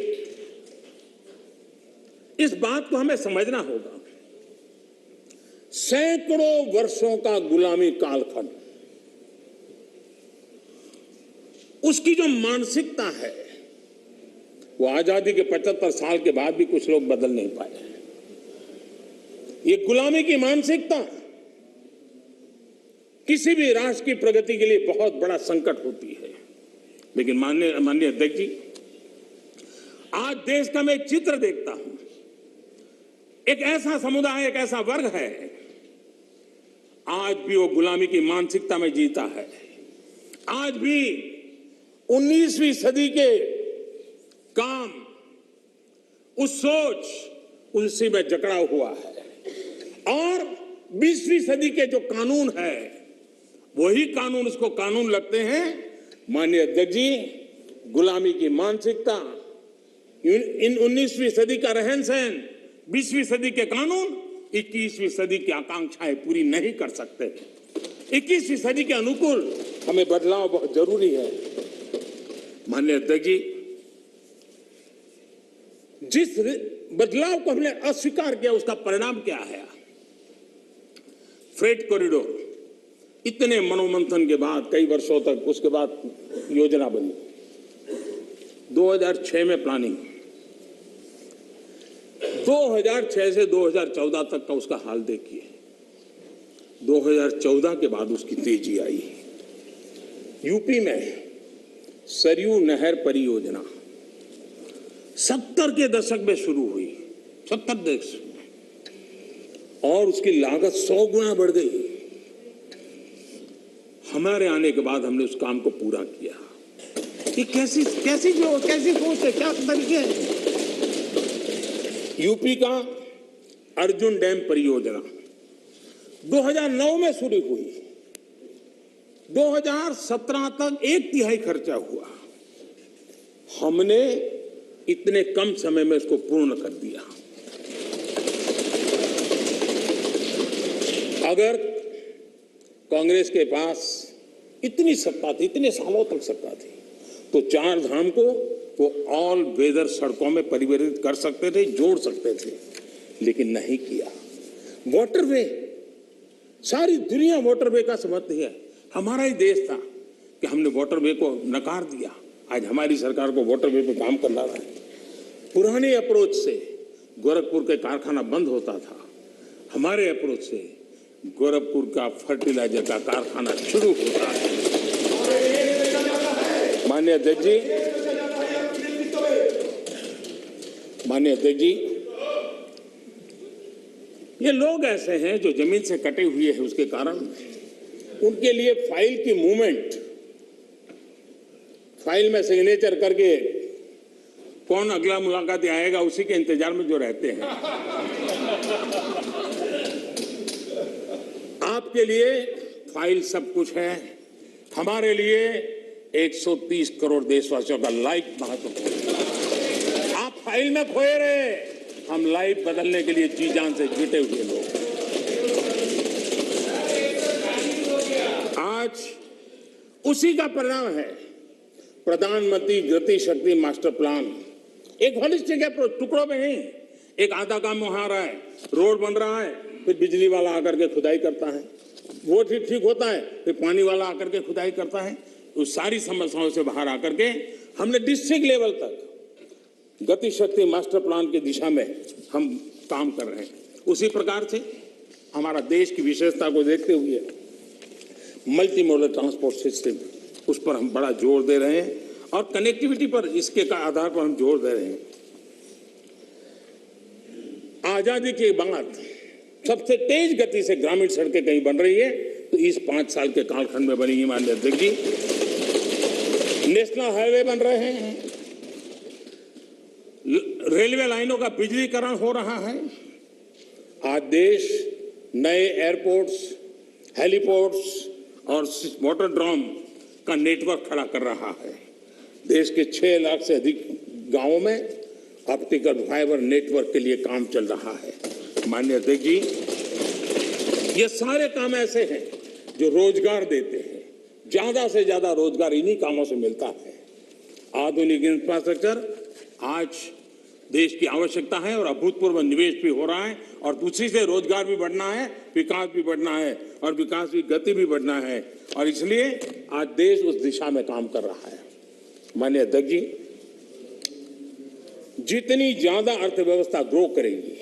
इस बात को हमें समझना होगा। सैकड़ों वर्षों का गुलामी कालखंड, उसकी जो मानसिकता है वो आजादी के 75 साल के बाद भी कुछ लोग बदल नहीं पाए। ये गुलामी की मानसिकता किसी भी राष्ट्र की प्रगति के लिए बहुत बड़ा संकट होती है। लेकिन माननीय अध्यक्ष जी, आज देश का मैं एक चित्र देखता हूं। एक ऐसा समुदाय, एक ऐसा वर्ग है, आज भी वो गुलामी की मानसिकता में जीता है। आज भी 19वीं सदी के काम, उस सोच, उसी में जकड़ा हुआ है। और 20वीं सदी के जो कानून है, वही कानून उसको कानून लगते हैं। माननीय अध्यक्ष जी, गुलामी की मानसिकता, इन 19वीं सदी का रहन सहन, 20वीं सदी के कानून 21वीं सदी की आकांक्षाएं पूरी नहीं कर सकते। 21वीं सदी के अनुकूल हमें बदलाव बहुत जरूरी है। माननीय अध्यक्ष जी, जिस बदलाव को हमने अस्वीकार किया, उसका परिणाम क्या है? फ्रेट कॉरिडोर, इतने मनोमंथन के बाद, कई वर्षों तक उसके बाद योजना बनी। 2006 में प्लानिंग, 2006 से 2014 तक का उसका हाल देखिए। 2014 के बाद उसकी तेजी आई। यूपी में सरयू नहर परियोजना 70 के दशक में शुरू हुई, 70 दशक में, और उसकी लागत 100 गुना बढ़ गई। हमारे आने के बाद हमने उस काम को पूरा किया। ये कैसी सोच है, क्या तरीके हैं? यूपी का अर्जुन डैम परियोजना 2009 में शुरू हुई, 2017 तक 1/3 खर्चा हुआ। हमने इतने कम समय में इसको पूर्ण कर दिया। अगर कांग्रेस के पास इतनी सत्ता थी, इतने सालों तक सत्ता थी, तो 4 धाम को वो ऑल वेदर सड़कों में परिवर्तित कर सकते थे, जोड़ सकते थे, लेकिन नहीं किया। वाटरवे, सारी दुनिया वाटरवे का समर्थन है। हमारा ही देश था कि हमने वाटरवे को नकार दिया। आज हमारी सरकार को वाटरवे पे काम करना है। पुराने अप्रोच से गोरखपुर के कारखाना बंद होता था, हमारे अप्रोच से गोरखपुर का फर्टिलाइजर का कारखाना शुरू होता है। माननीय अध्यक्ष जी, ये लोग ऐसे हैं जो जमीन से कटे हुए हैं, उसके कारण उनके लिए फाइल की मूवमेंट, फाइल में सिग्नेचर करके कौन अगला मुलाकात आएगा उसी के इंतजार में जो रहते हैं। आपके लिए फाइल सब कुछ है, हमारे लिए 130 करोड़ देशवासियों का लाइफ महत्वपूर्ण है। आप फाइल में खोए रहे, हम लाइफ बदलने के लिए जी जान से जुटे हुए लोग। आज उसी का परिणाम है प्रधानमंत्री गति शक्ति मास्टर प्लान। एक होलिस्टिक अप्रोच, टुकड़ों में नहीं। एक आधा काम वहां रहा है, रोड बन रहा है, फिर बिजली वाला आकर के खुदाई करता है, वो ठीक होता है, फिर पानी वाला आकर के खुदाई करता है। उस सारी समस्याओं से बाहर आकर के हमने डिस्ट्रिक्ट लेवल तक गति शक्ति मास्टर प्लान की दिशा में हम काम कर रहे हैं। उसी प्रकार से हमारा देश की विशेषता को देखते हुए मल्टी मॉडल ट्रांसपोर्ट सिस्टम, उस पर हम बड़ा जोर दे रहे हैं और कनेक्टिविटी पर इसके का आधार पर हम जोर दे रहे हैं। आजादी के बाद सबसे तेज गति से ग्रामीण सड़कें कहीं बन रही है तो इस 5 साल के कालखंड में बनी है। माननीय अध्यक्ष जी, नेशनल हाईवे बन रहे हैं, रेलवे लाइनों का बिजलीकरण हो रहा है। आज देश नए एयरपोर्ट्स, हेलीपोर्ट्स और वाटरड्रोम का नेटवर्क खड़ा कर रहा है। देश के 6 लाख से अधिक गांवों में ऑप्टिकल फाइबर नेटवर्क के लिए काम चल रहा है। माननीय अध्यक्ष जी, ये सारे काम ऐसे हैं जो रोजगार देते हैं। ज्यादा से ज्यादा रोजगार इन्हीं कामों से मिलता है। आधुनिक इंफ्रास्ट्रक्चर आज देश की आवश्यकता है और अभूतपूर्व निवेश भी हो रहा है और उसी से रोजगार भी बढ़ना है, विकास भी बढ़ना है और विकास की गति भी बढ़ना है और इसलिए आज देश उस दिशा में काम कर रहा है। माननीय अध्यक्ष जी, जितनी ज्यादा अर्थव्यवस्था ग्रो करेगी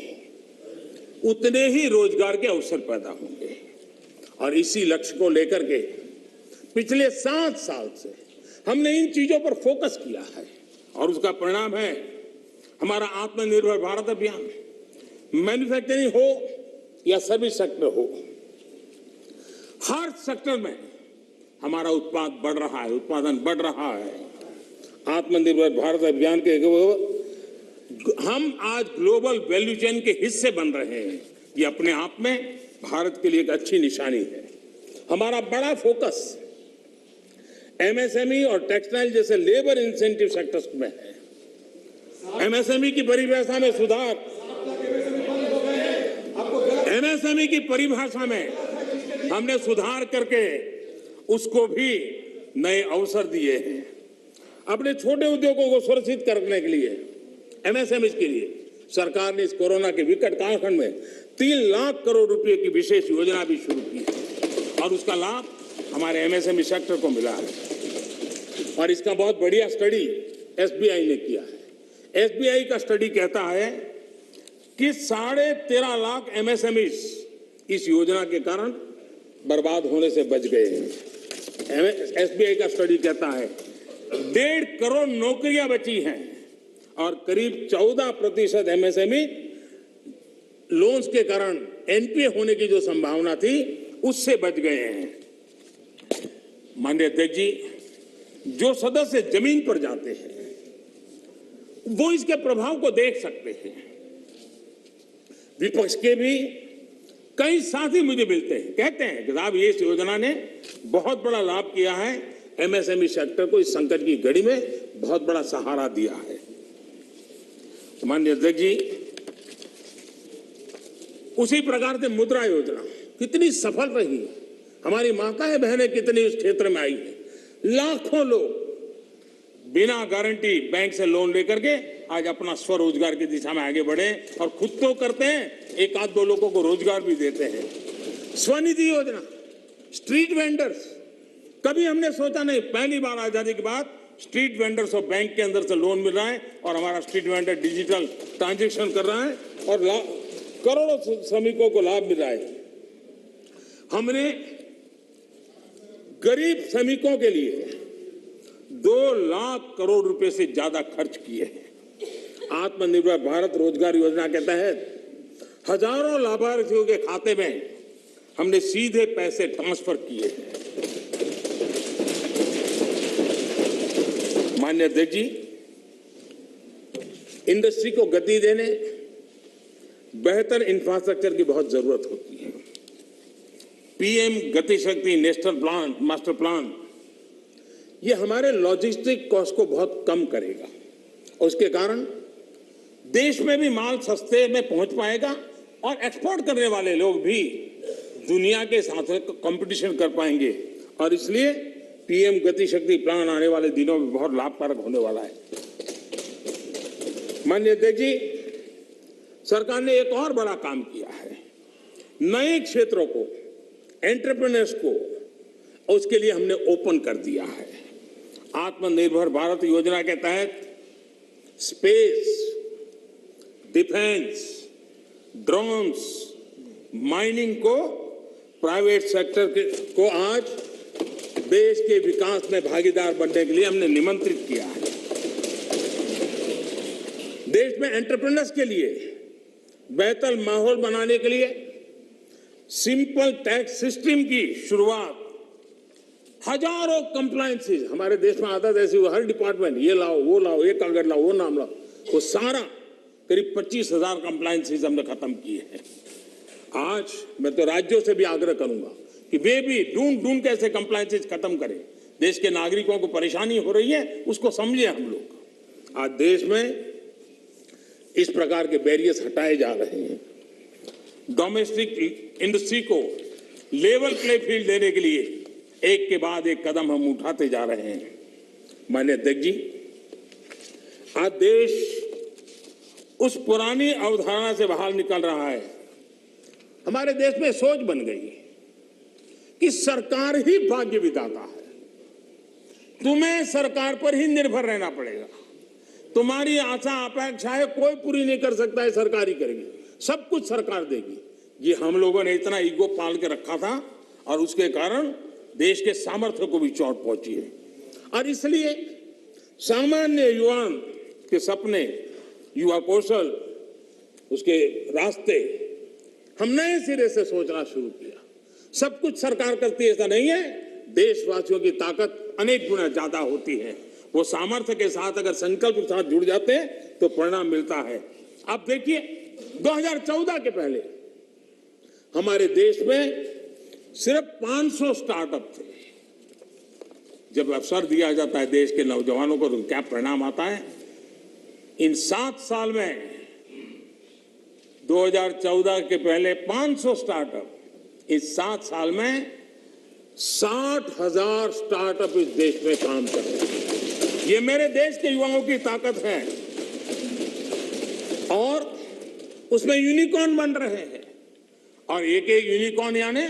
उतने ही रोजगार के अवसर पैदा होंगे और इसी लक्ष्य को लेकर के पिछले 7 साल से हमने इन चीजों पर फोकस किया है और उसका परिणाम है हमारा आत्मनिर्भर भारत अभियान। मैन्युफैक्चरिंग हो या सर्विस सेक्टर हो, हर सेक्टर में हमारा उत्पाद बढ़ रहा है, उत्पादन बढ़ रहा है। आत्मनिर्भर भारत अभियान के हम आज ग्लोबल वैल्यू चेन के हिस्से बन रहे हैं। ये अपने आप में भारत के लिए एक अच्छी निशानी है। हमारा बड़ा फोकस एमएसएमई और टेक्सटाइल जैसे लेबर इंसेंटिव सेक्टर्स में है। एमएसएमई की परिभाषा में सुधार, एमएसएमई की परिभाषा में हमने सुधार करके उसको भी नए अवसर दिए हैं। अपने छोटे उद्योगों को सुरक्षित करने के लिए, एमएसएमई के लिए सरकार ने इस कोरोना के विकट कालखंड में 3 लाख करोड़ रुपए की विशेष योजना भी शुरू की है और उसका लाभ हमारे एमएसएमई सेक्टर को मिला है। और इसका बहुत बढ़िया स्टडी एसबीआई ने किया है। एसबीआई का स्टडी कहता है कि 13.5 लाख एमएसएमईज इस योजना के कारण बर्बाद होने से बच गए हैं। एसबीआई का स्टडी कहता है 1.5 करोड़ नौकरियां बची हैं और करीब 14% एमएसएमई लोन्स के कारण एनपीए होने की जो संभावना थी उससे बच गए हैं। माननीय अध्यक्ष जी, जो सदस्य जमीन पर जाते हैं वो इसके प्रभाव को देख सकते हैं। विपक्ष के भी कई साथी मुझे मिलते हैं, कहते हैं कि साहब ये इस योजना ने बहुत बड़ा लाभ किया है, एमएसएमई सेक्टर को इस संकट की घड़ी में बहुत बड़ा सहारा दिया है। माननीय अध्यक्ष जी, उसी प्रकार से मुद्रा योजना कितनी सफल रही, हमारी माताएं बहनें कितनी उस क्षेत्र में आई है। लाखों लोग बिना गारंटी बैंक से लोन लेकर के आज अपना स्वरोजगार की दिशा में आगे बढ़े और खुद तो करते हैं, 1-2 लोगों को रोजगार भी देते हैं। स्वनिधि योजना, स्ट्रीट वेंडर्स, कभी हमने सोचा नहीं, पहली बार आजादी के बाद स्ट्रीट वेंडर्स और बैंक के अंदर से लोन मिल रहा है और हमारा स्ट्रीट वेंडर डिजिटल ट्रांजैक्शन कर रहा है और करोड़ों श्रमिकों को लाभ मिल रहा है। हमने गरीब श्रमिकों के लिए 2 लाख करोड़ रुपए से ज्यादा खर्च किए हैं। आत्मनिर्भर भारत रोजगार योजना के तहत हजारों लाभार्थियों के खाते में हमने सीधे पैसे ट्रांसफर किए हैं। माननीय अध्यक्ष जी, इंडस्ट्री को गति देने बेहतर इंफ्रास्ट्रक्चर की बहुत जरूरत होती है। पीएम गति शक्ति नेशनल प्लान, मास्टर प्लान, ये हमारे लॉजिस्टिक कॉस्ट को बहुत कम करेगा और उसके कारण देश में भी माल सस्ते में पहुंच पाएगा और एक्सपोर्ट करने वाले लोग भी दुनिया के साथ कंपटीशन कर पाएंगे और इसलिए पीएम गति शक्ति प्लान आने वाले दिनों में बहुत लाभकारक होने वाला है। माननीय अध्यक्ष जी, सरकार ने एक और बड़ा काम किया है। नए क्षेत्रों को, एंटरप्रेन्योर्स को, उसके लिए हमने ओपन कर दिया है। आत्मनिर्भर भारत योजना के तहत स्पेस, डिफेंस, ड्रोन्स, माइनिंग को प्राइवेट सेक्टर को आज देश के विकास में भागीदार बनने के लिए हमने निमंत्रित किया है। देश में एंटरप्रेन्योर्स के लिए बेहतर माहौल बनाने के लिए सिंपल टैक्स सिस्टम की शुरुआत, हजारों कंप्लायंसेस हमारे देश में आदत ऐसी हुई, हर डिपार्टमेंट ये लाओ, वो लाओ, ये कागज लाओ, वो नाम लाओ, वो सारा करीब 25,000 कंप्लायंसेस हमने खत्म किए हैं। आज मैं तो राज्यों से भी आग्रह करूंगा कि वे भी ढूंढ के ऐसे कंप्लायंसेस खत्म करें। देश के नागरिकों को परेशानी हो रही है, उसको समझे हम लोग। आज देश में इस प्रकार के बैरियर्स हटाए जा रहे हैं। डोमेस्टिक इंडस्ट्री को लेवल प्ले फील्ड देने के लिए एक के बाद एक कदम हम उठाते जा रहे हैं। माननीय अध्यक्ष जी, आज देश उस पुरानी अवधारणा से बाहर निकल रहा है। हमारे देश में सोच बन गई है कि सरकार ही भाग्य विधाता है, तुम्हें सरकार पर ही निर्भर रहना पड़ेगा, तुम्हारी आशा अपेक्षाएं कोई पूरी नहीं कर सकता है, सरकार ही करेगी, सब कुछ सरकार देगी। ये हम लोगों ने इतना ईगो पाल के रखा था और उसके कारण देश के सामर्थ्य को भी चोट पहुंची है। और इसलिए सामान्य युवा के सपने, युवा कौशल, उसके रास्ते हम नए सिरे से सोचना शुरू किया। सब कुछ सरकार करती है ऐसा नहीं है, देशवासियों की ताकत अनेक गुना ज्यादा होती है। वो सामर्थ्य के साथ अगर संकल्प के साथ जुड़ जाते हैं तो परिणाम मिलता है। आप देखिए 2014 के पहले हमारे देश में सिर्फ 500 स्टार्टअप थे। जब अवसर दिया जाता है देश के नौजवानों को तो क्या परिणाम आता है। इन 7 साल में 2014 के पहले 500 स्टार्टअप, इस 7 साल में 60,000 स्टार्टअप इस देश में काम कर रहे हैं। ये मेरे देश के युवाओं की ताकत है और उसमें यूनिकॉर्न बन रहे हैं और एक एक यूनिकॉर्न यानी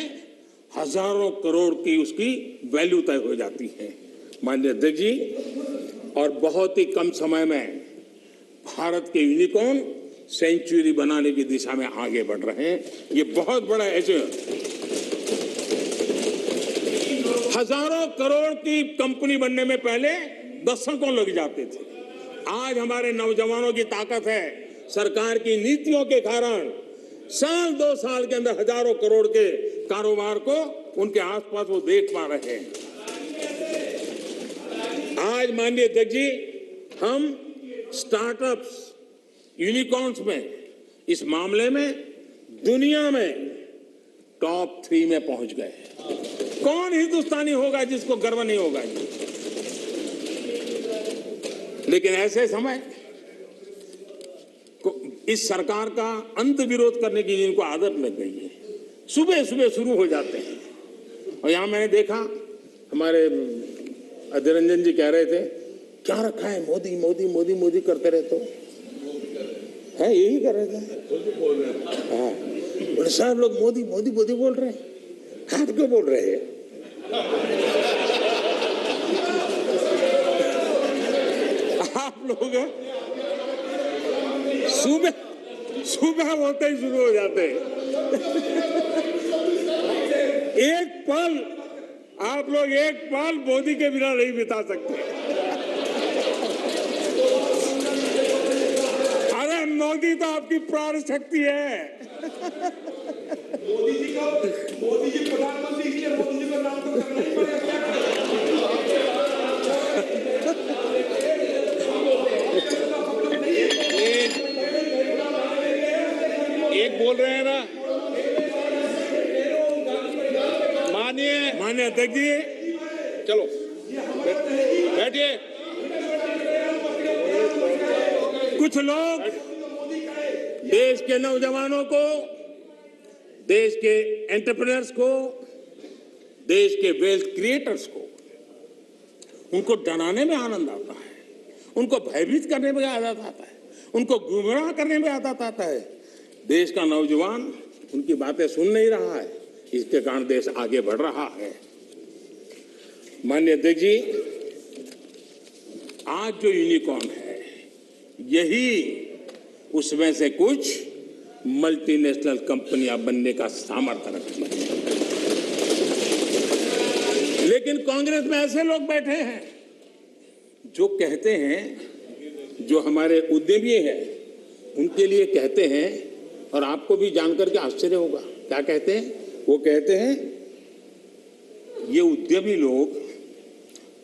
हजारों करोड़ की उसकी वैल्यू तय हो जाती है। माननीय अध्यक्ष जी, और बहुत ही कम समय में भारत के यूनिकॉर्न सेंचुरी बनाने की दिशा में आगे बढ़ रहे हैं। ये बहुत बड़ा अचीवमेंट। हजारों करोड़ की कंपनी बनने में पहले दशकों लग जाते थे। आज हमारे नौजवानों की ताकत है, सरकार की नीतियों के कारण साल 2 साल के अंदर हजारों करोड़ के कारोबार को उनके आसपास वो देख पा रहे हैं। आज माननीय अध्यक्ष जी, हम स्टार्टअप्स, यूनिकॉर्न्स में, इस मामले में दुनिया में टॉप 3 में पहुंच गए। कौन हिंदुस्तानी होगा जिसको गर्व नहीं होगा। लेकिन ऐसे समय इस सरकार का अंत विरोध करने की जिनको आदत लग गई है, सुबह सुबह शुरू हो जाते हैं। और यहां मैंने देखा हमारे अधीर रंजन जी कह रहे थे, क्या रखा है, मोदी मोदी मोदी मोदी करते रहते हो, है यही कर रहे थे। हाँ, सब लोग मोदी मोदी मोदी बोल रहे हैं, हाथ क्यों बोल रहे हैं। आप लोग सुबह सुबह होते ही शुरू हो जाते हैं। एक पल आप लोग एक पल मोदी के बिना नहीं बिता सकते। अरे मोदी तो आपकी प्राण शक्ति है। मोदी जी प्रधानमंत्री, इसलिए मोदी जी का नाम तो करना ही पड़ेगा। बोल रहे हैं ना, माननीय अध्यक्ष जी, चलो बैठिए। कुछ लोग देश के नौजवानों को, देश के एंटरप्रेन्योर्स को, देश के वेल्थ क्रिएटर्स को, उनको डराने में आनंद आता है, उनको भयभीत करने में आनंद आता है, उनको गुमराह करने में आनंद आता है। देश का नौजवान उनकी बातें सुन नहीं रहा है, इसके कारण देश आगे बढ़ रहा है। माननीय अध्यक्ष जी, आज जो यूनिकॉर्न है, यही उसमें से कुछ मल्टीनेशनल कंपनियां बनने का सामर्थ्य रखती है। लेकिन कांग्रेस में ऐसे लोग बैठे हैं जो कहते हैं, जो हमारे उद्यमी हैं उनके लिए कहते हैं, और आपको भी जानकर के आश्चर्य होगा, क्या कहते हैं? वो कहते हैं ये उद्यमी लोग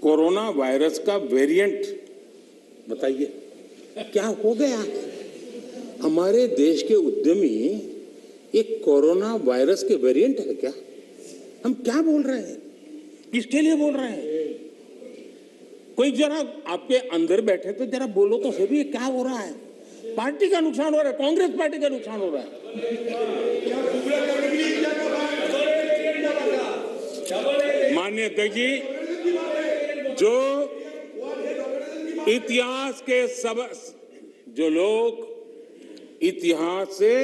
कोरोना वायरस का वेरिएंट, बताइए क्या हो गया हमारे देश के उद्यमी, एक कोरोना वायरस के वेरिएंट है क्या? हम क्या बोल रहे हैं, किसके लिए बोल रहे हैं? कोई जरा आपके अंदर बैठे तो जरा बोलो तो सही, क्या हो रहा है? पार्टी का नुकसान हो रहा है, कांग्रेस पार्टी का नुकसान हो रहा है। माननीय अध्यक्ष जी, जो इतिहास के जो लोग इतिहास से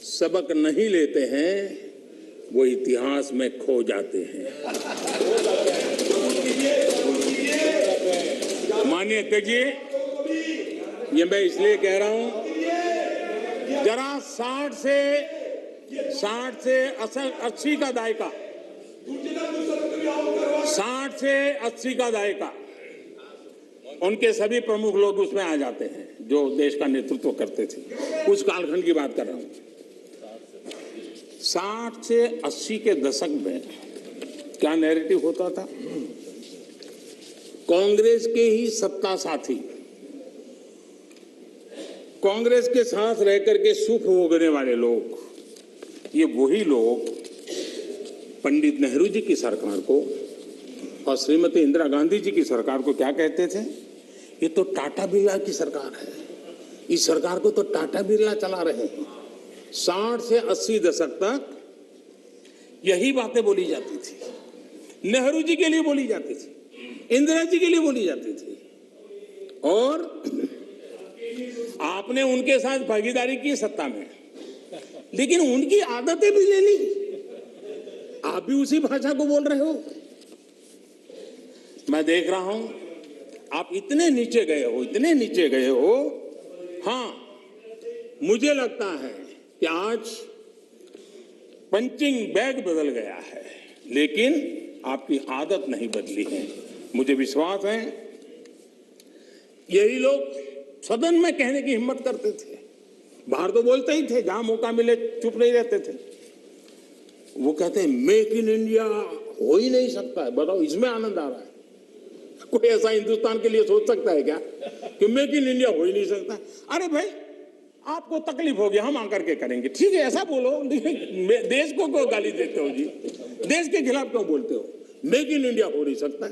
सबक नहीं लेते हैं, वो इतिहास में खो जाते हैं। माननीय अध्यक्ष जी, ये मैं इसलिए कह रहा हूं, जरा 60 से 80 का दायका, 60 से 80 का दायका, उनके सभी प्रमुख लोग उसमें आ जाते हैं जो देश का नेतृत्व करते थे। उस कालखंड की बात कर रहा हूं। 60 से 80 के दशक में क्या नैरेटिव होता था? कांग्रेस के ही सत्ता साथी, कांग्रेस के साथ रहकर के सुख भोगने वाले लोग, ये वही लोग पंडित नेहरू जी की सरकार को और श्रीमती इंदिरा गांधी जी की सरकार को क्या कहते थे? ये तो टाटा बिरला की सरकार है, इस सरकार को तो टाटा बिरला चला रहे हैं। 60 से 80 दशक तक यही बातें बोली जाती थी, नेहरू जी के लिए बोली जाती थी, इंदिरा जी के लिए बोली जाती थी, और आपने उनके साथ भागीदारी की सत्ता में, लेकिन उनकी आदतें भी ले ली, आप भी उसी भाषा को बोल रहे हो। मैं देख रहा हूं आप इतने नीचे गए हो, इतने नीचे गए हो। हाँ, मुझे लगता है कि आज पंचिंग बैग बदल गया है, लेकिन आपकी आदत नहीं बदली है। मुझे विश्वास है यही लोग सदन में कहने की हिम्मत करते थे, बाहर तो बोलते ही थे, जहां मौका मिले चुप नहीं रहते थे। वो कहते हैं मेक इन इंडिया हो ही नहीं सकता है। बताओ, इसमें आनंद आ रहा है? कोई ऐसा हिंदुस्तान के लिए सोच सकता है क्या कि मेक इन इंडिया हो ही नहीं सकता? अरे भाई, आपको तकलीफ होगी, हम आकर के करेंगे, ठीक है, ऐसा बोलो। देश को क्यों गाली देते हो जी? देश के खिलाफ क्यों बोलते हो? मेक इन इंडिया हो नहीं सकता।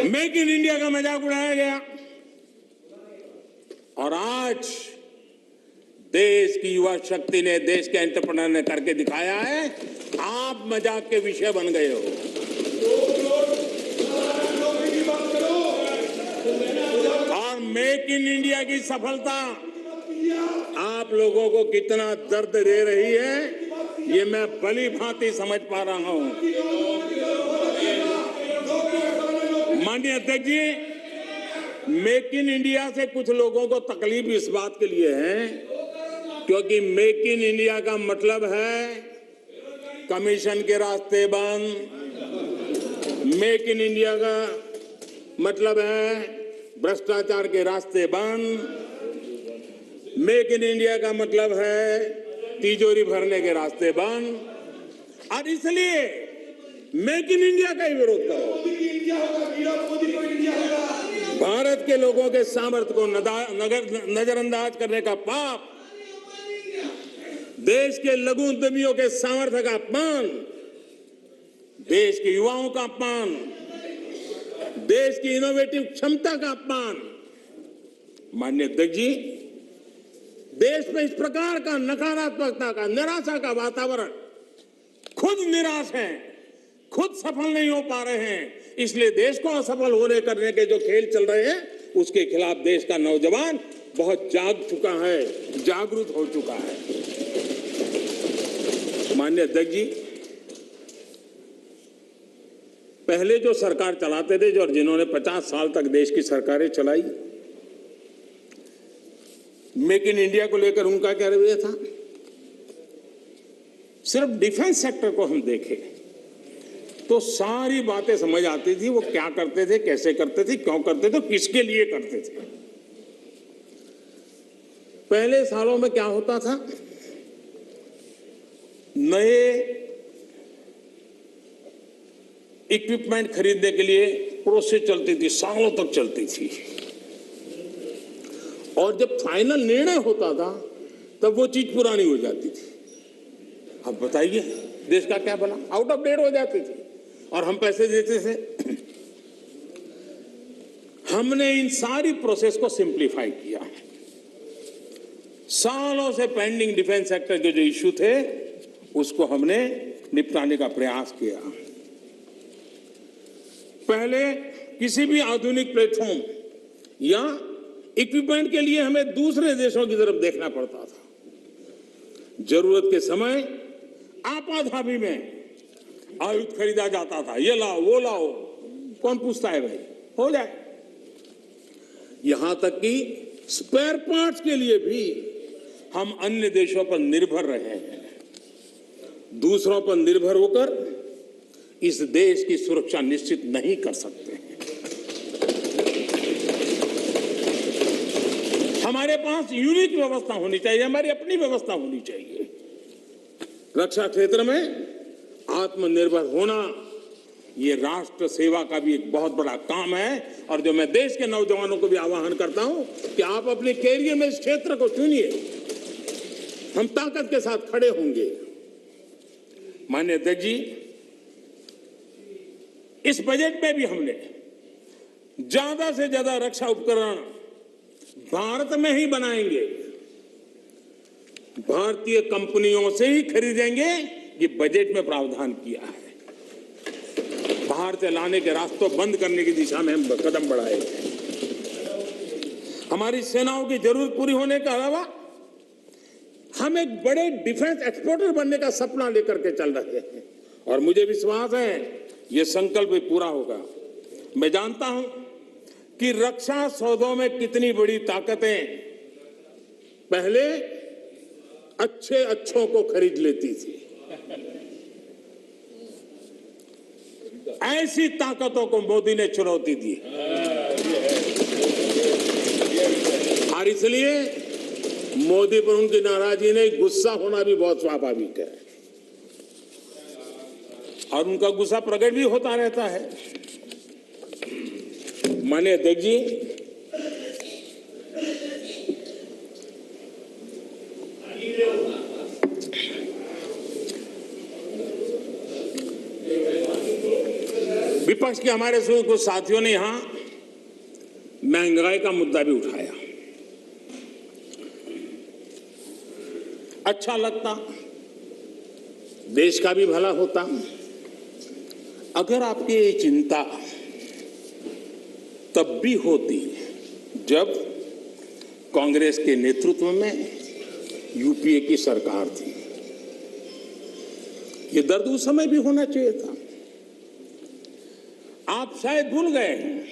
मेक इन इंडिया का मजाक उड़ाया गया, और आज देश की युवा शक्ति ने, देश के एंटरप्रेन्योर ने करके दिखाया है। आप मजाक के विषय बन गए हो। और मेक इन इंडिया की सफलता आप लोगों को कितना दर्द दे रही है, ये मैं भली भांति समझ पा रहा हूं। माननीय अध्यक्ष जी, मेक इन इंडिया से कुछ लोगों को तकलीफ इस बात के लिए है क्योंकि मेक इन इंडिया का मतलब है कमीशन के रास्ते बंद, मेक इन इंडिया का मतलब है भ्रष्टाचार के रास्ते बंद, मेक इन इंडिया का मतलब है तिजोरी भरने के रास्ते बंद, और इसलिए मेक इन इंडिया का ही विरोध करो। भारत के लोगों के सामर्थ्य को नजरअंदाज करने का पाप, देश के लघु उद्यमियों के सामर्थ्य का अपमान, देश के युवाओं का अपमान, देश की इनोवेटिव क्षमता का अपमान। माननीय अध्यक्ष जी, देश में इस प्रकार का नकारात्मकता का, निराशा का वातावरण, खुद निराश हैं, खुद सफल नहीं हो पा रहे हैं, इसलिए देश को असफल होने करने के जो खेल चल रहे हैं, उसके खिलाफ देश का नौजवान बहुत जाग चुका है, जागरूक हो चुका है। माननीय अध्यक्ष जी, पहले जो सरकार चलाते थे, जो जिन्होंने 50 साल तक देश की सरकारें चलाई, मेक इन इंडिया को लेकर उनका क्या रवैया था? सिर्फ डिफेंस सेक्टर को हम देखें तो सारी बातें समझ आती थी, वो क्या करते थे, कैसे करते थे, क्यों करते थे, किसके लिए करते थे। पहले सालों में क्या होता था, नए इक्विपमेंट खरीदने के लिए प्रोसेस चलती थी, सालों तक चलती थी, और जब फाइनल निर्णय होता था तब वो चीज पुरानी हो जाती थी। अब बताइए देश का क्या बना, आउट ऑफ डेट हो जाती थी और हम पैसे देते थे। हमने इन सारी प्रोसेस को सिंप्लीफाई किया। सालों से पेंडिंग डिफेंस सेक्टर के जो इश्यू थे उसको हमने निपटाने का प्रयास किया। पहले किसी भी आधुनिक प्लेटफॉर्म या इक्विपमेंट के लिए हमें दूसरे देशों की तरफ देखना पड़ता था। जरूरत के समय आपाधापी में आयुध खरीदा जाता था, ये लाओ वो लाओ, कौन पूछता है भाई, हो जाए। यहां तक कि स्पेयर पार्ट्स के लिए भी हम अन्य देशों पर निर्भर रहे हैं। दूसरों पर निर्भर होकर इस देश की सुरक्षा निश्चित नहीं कर सकते हैं। हमारे पास यूनिक व्यवस्था होनी चाहिए, हमारी अपनी व्यवस्था होनी चाहिए। रक्षा क्षेत्र में आत्मनिर्भर होना ये राष्ट्र सेवा का भी एक बहुत बड़ा काम है, और जो मैं देश के नौजवानों को भी आह्वान करता हूं कि आप अपने कैरियर में इस क्षेत्र को चुनिए, हम ताकत के साथ खड़े होंगे। माननीय अध्यक्ष जी, इस बजट में भी हमने ज्यादा से ज्यादा रक्षा उपकरण भारत में ही बनाएंगे, भारतीय कंपनियों से ही खरीदेंगे, ये बजट में प्रावधान किया है। बाहर से लाने के रास्तों बंद करने की दिशा में हम कदम बढ़ाए हैं। हमारी सेनाओं की जरूरत पूरी होने के अलावा हम एक बड़े डिफेंस एक्सपोर्टर बनने का सपना लेकर के चल रहे हैं, और मुझे विश्वास है ये संकल्प भी पूरा होगा। मैं जानता हूं कि रक्षा सौदों में कितनी बड़ी ताकतें पहले अच्छों को खरीद लेती थी, ऐसी ताकतों को मोदी ने चुनौती दी, और इसलिए मोदी पर उनकी नाराजगी नहीं, गुस्सा होना भी बहुत स्वाभाविक है, और उनका गुस्सा प्रकट भी होता रहता है। माननीय अध्यक्ष जी, विपक्ष के हमारे कुछ साथियों ने यहां महंगाई का मुद्दा भी उठाया। अच्छा लगता, देश का भी भला होता अगर आपकी ये चिंता तब भी होती जब कांग्रेस के नेतृत्व में यूपीए की सरकार थी। ये दर्द उस समय भी होना चाहिए था। आप शायद भूल गए हैं,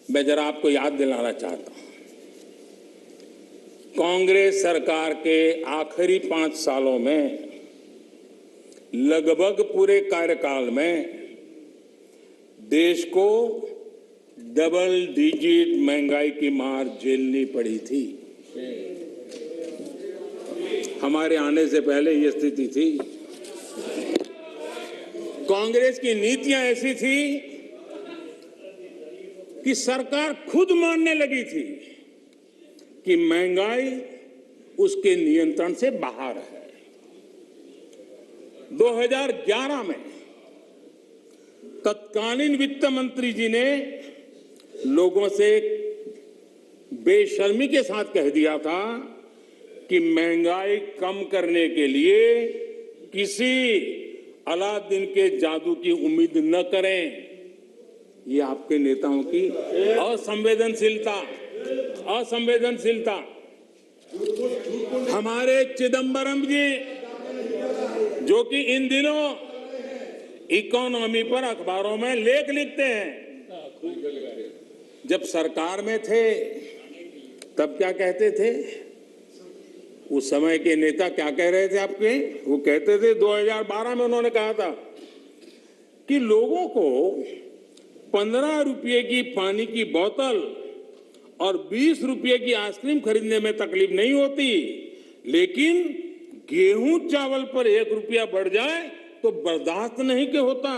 मैं जरा आपको याद दिलाना चाहता हूं। कांग्रेस सरकार के आखिरी 5 सालों में लगभग पूरे कार्यकाल में देश को डबल डिजिट महंगाई की मार झेलनी पड़ी थी। हमारे आने से पहले ये स्थिति थी। कांग्रेस की नीतियां ऐसी थी कि सरकार खुद मानने लगी थी कि महंगाई उसके नियंत्रण से बाहर है। 2011 में तत्कालीन वित्त मंत्री जी ने लोगों से बेशर्मी के साथ कह दिया था कि महंगाई कम करने के लिए किसी अलादीन के जादू की उम्मीद न करें। ये आपके नेताओं की असंवेदनशीलता। हमारे चिदंबरम जी, जो कि इन दिनों इकोनॉमी पर अखबारों में लेख लिखते हैं, जब सरकार में थे तब क्या कहते थे? उस समय के नेता क्या कह रहे थे आपके? वो कहते थे 2012 में उन्होंने कहा था कि लोगों को 15 रुपये की पानी की बोतल और 20 रुपये की आइसक्रीम खरीदने में तकलीफ नहीं होती, लेकिन गेहूं चावल पर 1 रुपया बढ़ जाए तो बर्दाश्त नहीं के होता।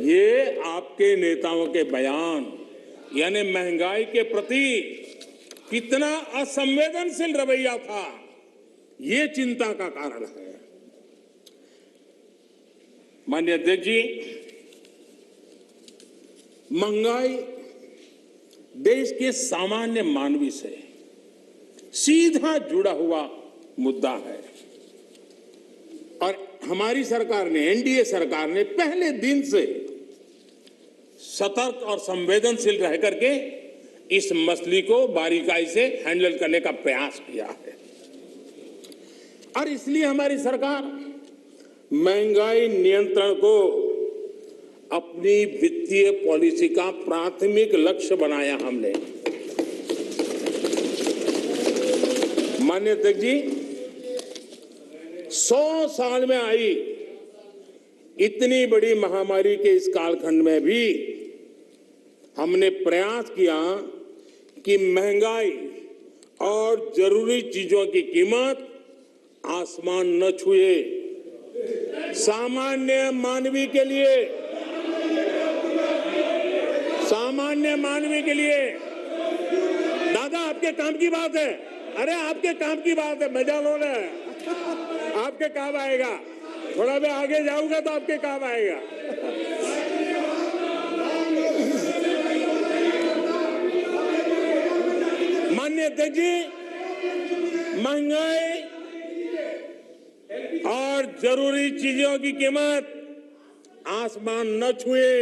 ये आपके नेताओं के बयान, यानी महंगाई के प्रति कितना असंवेदनशील रवैया था, ये चिंता का कारण है। माननीय अध्यक्ष जी, महंगाई देश के सामान्य मानवी से सीधा जुड़ा हुआ मुद्दा है और हमारी सरकार ने, एनडीए सरकार ने पहले दिन से सतर्क और संवेदनशील रह करके इस मसले को बारीकाई से हैंडल करने का प्रयास किया है। और इसलिए हमारी सरकार महंगाई नियंत्रण को अपनी वित्तीय पॉलिसी का प्राथमिक लक्ष्य बनाया हमने। माननीय अध्यक्ष जी, 100 साल में आई इतनी बड़ी महामारी के इस कालखंड में भी हमने प्रयास किया कि महंगाई और जरूरी चीजों की कीमत आसमान न छुए। सामान्य मानवी के लिए दादा, आपके काम की बात है। अरे आपके काम की बात है, मजा लो ना, आपके काम आएगा। थोड़ा मैं आगे जाऊंगा तो आपके काम आएगा। माननीय अध्यक्ष जी, महंगाई और जरूरी चीजों की कीमत आसमान न छुए।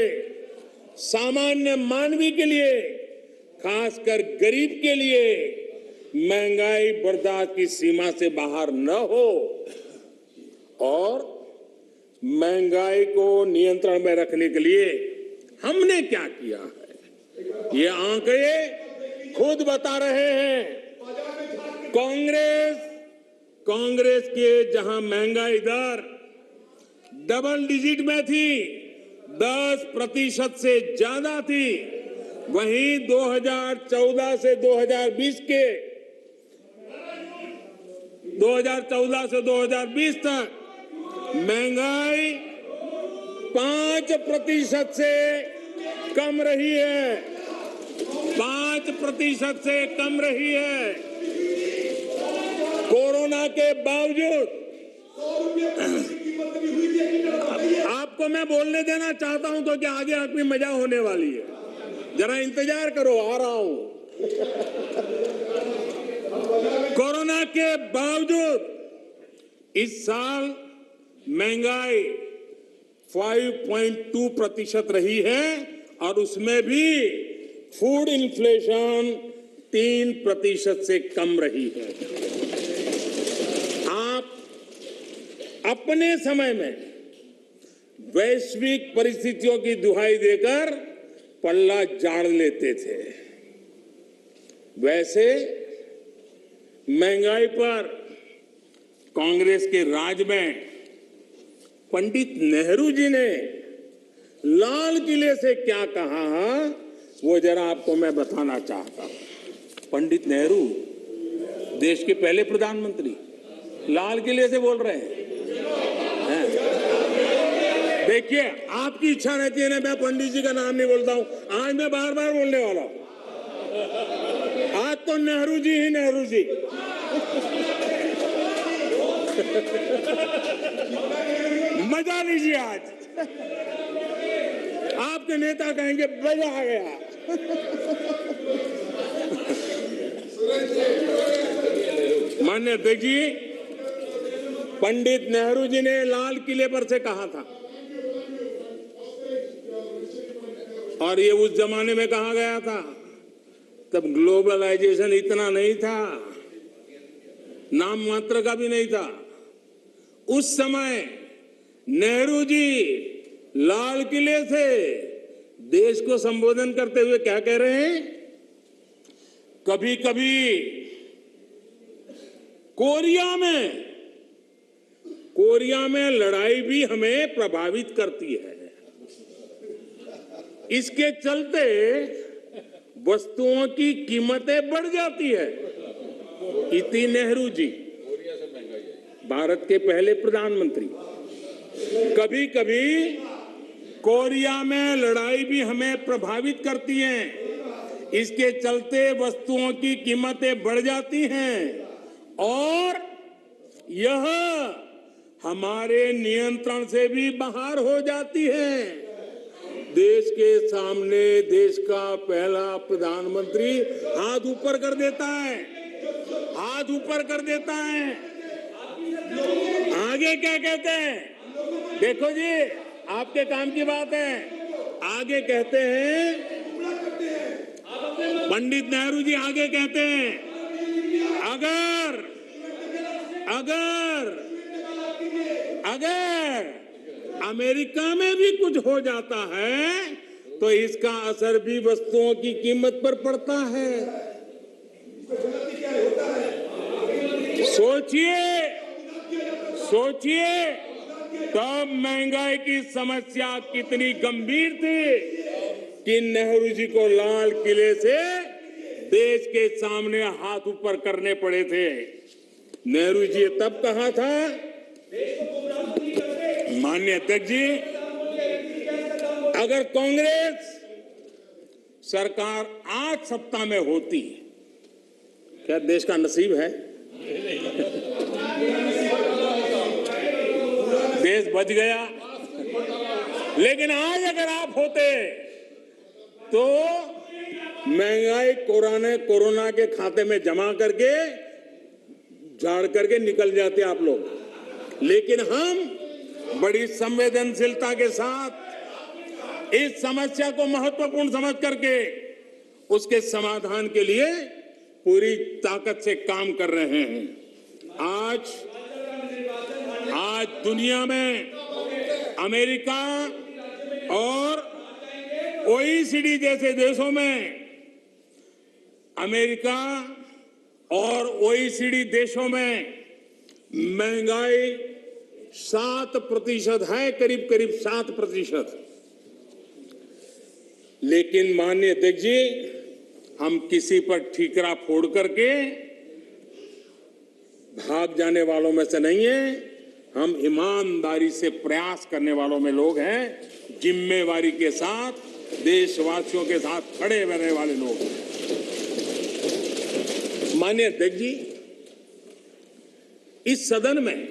सामान्य मानवी के लिए, खासकर गरीब के लिए महंगाई बर्दाश्त की सीमा से बाहर न हो और महंगाई को नियंत्रण में रखने के लिए हमने क्या किया है, ये आंकड़े खुद बता रहे हैं। कांग्रेस के जहां महंगाई दर डबल डिजिट में थी, 10% से ज्यादा थी, वहीं 2014 से 2020 तक महंगाई 5% से कम रही है। 5% से कम रही है। कोरोना के बावजूद आपको मैं बोलने देना चाहता हूं तो क्या आगे आपकी मजा होने वाली है, जरा इंतजार करो, आ रहा हूं। कोरोना के बावजूद इस साल महंगाई 5.2% रही है और उसमें भी फूड इन्फ्लेशन 3% से कम रही है। आप अपने समय में वैश्विक परिस्थितियों की दुहाई देकर पल्ला झाड़ लेते थे, वैसे महंगाई पर कांग्रेस के राज में पंडित नेहरू जी ने लाल किले से क्या कहा, वो जरा आपको मैं बताना चाहता हूं। पंडित नेहरू देश के पहले प्रधानमंत्री लाल किले से बोल रहे हैं। देखिए, आपकी इच्छा रहती है ना, मैं पंडित जी का नाम नहीं बोलता हूं। आज मैं बार बार बोलने वाला हूं। आज तो नेहरू जी ही नेहरू जी। मजा लीजिए आज। आपके नेता कहेंगे मजा आ गया। माननीय अध्यक्ष जी, पंडित नेहरू जी ने लाल किले पर से कहा था, और ये उस जमाने में कहा गया था, तब ग्लोबलाइजेशन इतना नहीं था, नाम मात्र का भी नहीं था। उस समय नेहरू जी लाल किले से देश को संबोधन करते हुए क्या कह रहे हैं? कभी कभी कोरिया में लड़ाई भी हमें प्रभावित करती है। इसके चलते वस्तुओं की कीमतें बढ़ जाती है। इति नेहरू जी, भारत के पहले प्रधानमंत्री। कभी कभी कोरिया में लड़ाई भी हमें प्रभावित करती है। इसके चलते वस्तुओं की कीमतें बढ़ जाती हैं और यह हमारे नियंत्रण से भी बाहर हो जाती है। देश के सामने देश का पहला प्रधानमंत्री हाथ ऊपर कर देता है, हाथ ऊपर कर देता है। आगे क्या कहते हैं? देखो जी, आपके काम की बात है। आगे कहते हैं, पंडित नेहरू जी आगे कहते हैं, अगर अमेरिका में भी कुछ हो जाता है तो इसका असर भी वस्तुओं की कीमत पर पड़ता है। सोचिए तब महंगाई की समस्या कितनी गंभीर थी कि नेहरू जी को लाल किले से देश के सामने हाथ ऊपर करने पड़े थे। नेहरू जी तब कहा था, माननीय अध्यक्ष जी, अगर कांग्रेस सरकार आज सत्ता में होती, क्या देश का नसीब है? देश बच गया। लेकिन आज अगर आप होते तो महंगाई कोरोना के खाते में जमा करके झाड़ करके निकल जाते आप लोग। लेकिन हम बड़ी संवेदनशीलता के साथ इस समस्या को महत्वपूर्ण समझ करके उसके समाधान के लिए पूरी ताकत से काम कर रहे हैं। आज दुनिया में अमेरिका और ओईसीडी जैसे देशों में, अमेरिका और ओईसीडी देशों में महंगाई 7% है, करीब 7%। लेकिन माननीय अध्यक्ष जी, हम किसी पर ठीकरा फोड़ करके भाग जाने वालों में से नहीं है। हम ईमानदारी से प्रयास करने वालों में लोग हैं, जिम्मेवारी के साथ देशवासियों के साथ खड़े रहने वाले लोग हैं। माननीय अध्यक्ष जी, इस सदन में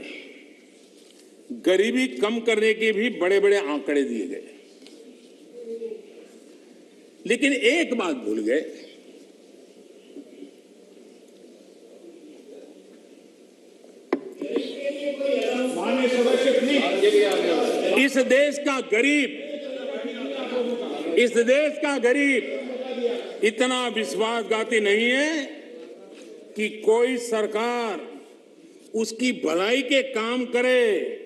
गरीबी कम करने के भी बड़े बड़े आंकड़े दिए गए, लेकिन एक बात भूल गए, इस देश का गरीब इतना विश्वासघाती नहीं है कि कोई सरकार उसकी भलाई के काम करे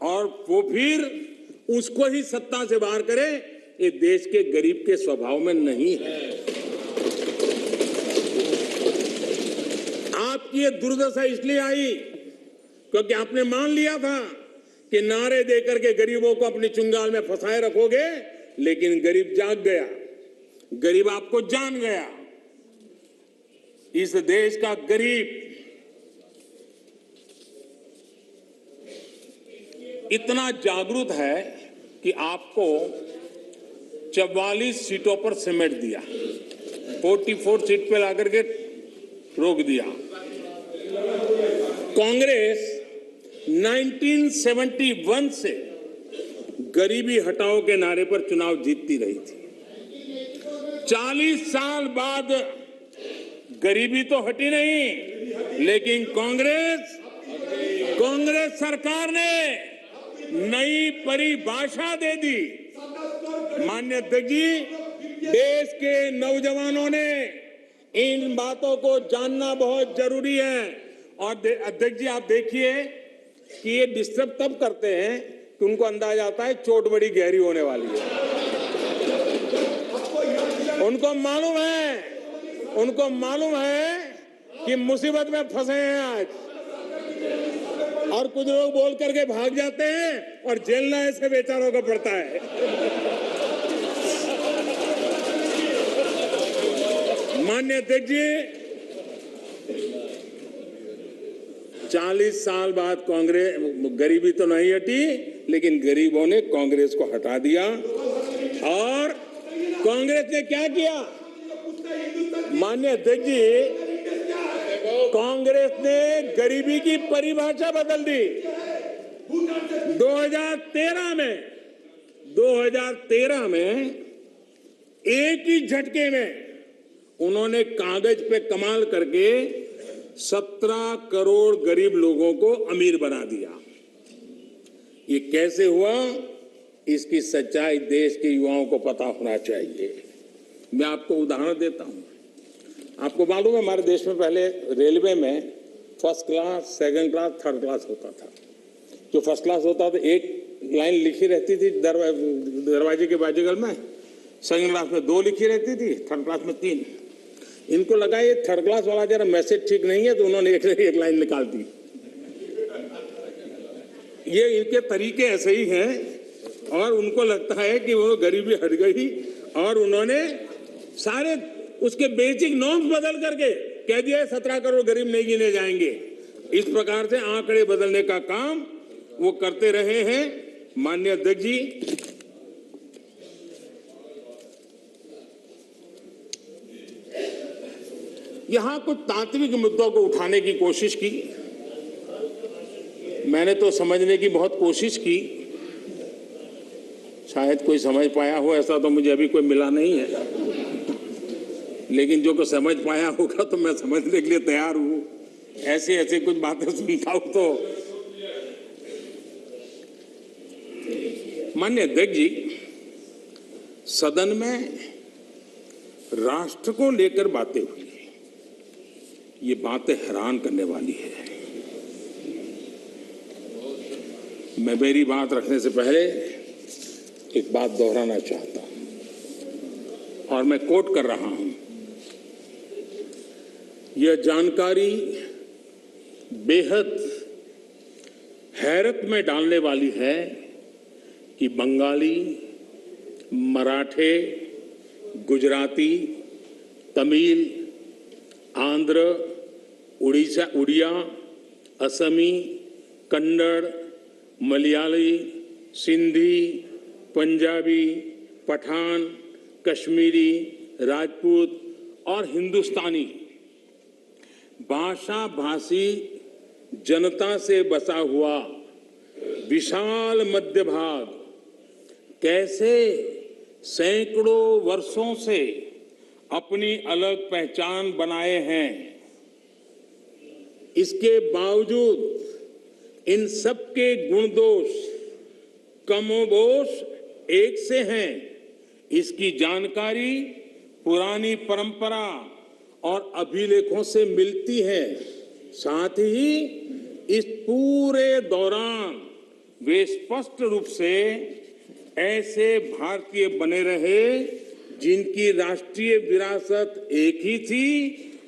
और वो फिर उसको ही सत्ता से बाहर करे। ये देश के गरीब के स्वभाव में नहीं है। आपकी ये दुर्दशा इसलिए आई क्योंकि आपने मान लिया था कि नारे देकर के गरीबों को अपनी चुंगाल में फंसाए रखोगे, लेकिन गरीब जाग गया, गरीब आपको जान गया। इस देश का गरीब इतना जागरूक है कि आपको 44 सीटों पर समेट दिया, 44 सीट पे लाकर के रोक दिया। कांग्रेस 1971 से गरीबी हटाओ के नारे पर चुनाव जीतती रही थी। 40 साल बाद गरीबी तो हटी नहीं, लेकिन कांग्रेस सरकार ने नई परिभाषा दे दी। माननीय अध्यक्ष जी, देश के नौजवानों ने इन बातों को जानना बहुत जरूरी है। और अध्यक्ष जी, आप देखिए कि ये डिस्टर्ब तब करते हैं कि उनको अंदाजा आता है चोट बड़ी गहरी होने वाली है। उनको मालूम है कि मुसीबत में फंसे हैं आज, और कुछ लोग बोल करके भाग जाते हैं और झेलना ऐसे बेचारों को पड़ता है। माननीय अध्यक्ष जी, 40 साल बाद कांग्रेस, गरीबी तो नहीं हटी, लेकिन गरीबों ने कांग्रेस को हटा दिया। और कांग्रेस ने क्या किया? माननीय अध्यक्ष जी, कांग्रेस ने गरीबी की परिभाषा बदल दी। 2013 में एक ही झटके में उन्होंने कागज पे कमाल करके 17 करोड़ गरीब लोगों को अमीर बना दिया। ये कैसे हुआ, इसकी सच्चाई देश के युवाओं को पता होना चाहिए। मैं आपको उदाहरण देता हूं। आपको मालूम है, हमारे देश में पहले रेलवे में first class, second class, third class होता था। जो फर्स्ट क्लास होता था, एक लाइन लिखी रहती थी दरवाजे के बाजूगल में, सेकंड क्लास में 2 लिखी रहती थी, थर्ड क्लास में 3। इनको लगा ये थर्ड क्लास वाला जरा मैसेज ठीक नहीं है, तो उन्होंने एक लाइन निकाल दी। ये इनके तरीके ऐसे ही हैं, और उनको लगता है कि वो गरीबी हट गई, और उन्होंने सारे उसके बेसिक नॉर्म्स बदल करके कह दिया 17 करोड़ गरीब नहीं गिने जाएंगे। इस प्रकार से आंकड़े बदलने का काम वो करते रहे हैं। माननीय अध्यक्ष जी, यहां कुछ तात्विक मुद्दों को उठाने की कोशिश की। मैंने तो समझने की बहुत कोशिश की, शायद कोई समझ पाया हो, ऐसा तो मुझे अभी कोई मिला नहीं है। लेकिन जो को समझ पाया होगा तो मैं समझने के लिए तैयार हूं। ऐसे कुछ बातें सुनता हूं तो। माननीय अध्यक्ष जी, सदन में राष्ट्र को लेकर बातें हुई, ये बातें हैरान करने वाली है। मैं मेरी बात रखने से पहले एक बात दोहराना चाहता हूं, और मैं कोट कर रहा हूं। यह जानकारी बेहद हैरत में डालने वाली है कि बंगाली, मराठे, गुजराती, तमिल, आंध्र, उड़िया, असमी, कन्नड़, मलयाली, सिंधी, पंजाबी, पठान, कश्मीरी, राजपूत और हिंदुस्तानी भाषा भाषी जनता से बसा हुआ विशाल मध्य भाग कैसे सैकड़ों वर्षों से अपनी अलग पहचान बनाए हैं, इसके बावजूद इन सबके गुण दोष कमोबेश एक से हैं, इसकी जानकारी पुरानी परंपरा और अभिलेखों से मिलती है। साथ ही इस पूरे दौरान वे स्पष्ट रूप से ऐसे भारतीय बने रहे जिनकी राष्ट्रीय विरासत एक ही थी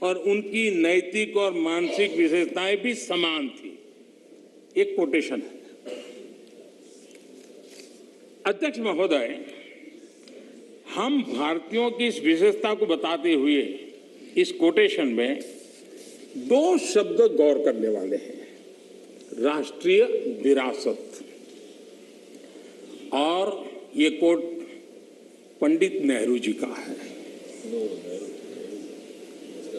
और उनकी नैतिक और मानसिक विशेषताएं भी समान थी। एक कोटेशन है। अध्यक्ष महोदय, हम भारतीयों की इस विशेषता को बताते हुए इस कोटेशन में 2 शब्द गौर करने वाले हैं, राष्ट्रीय विरासत और ये कोट पंडित नेहरू जी का है।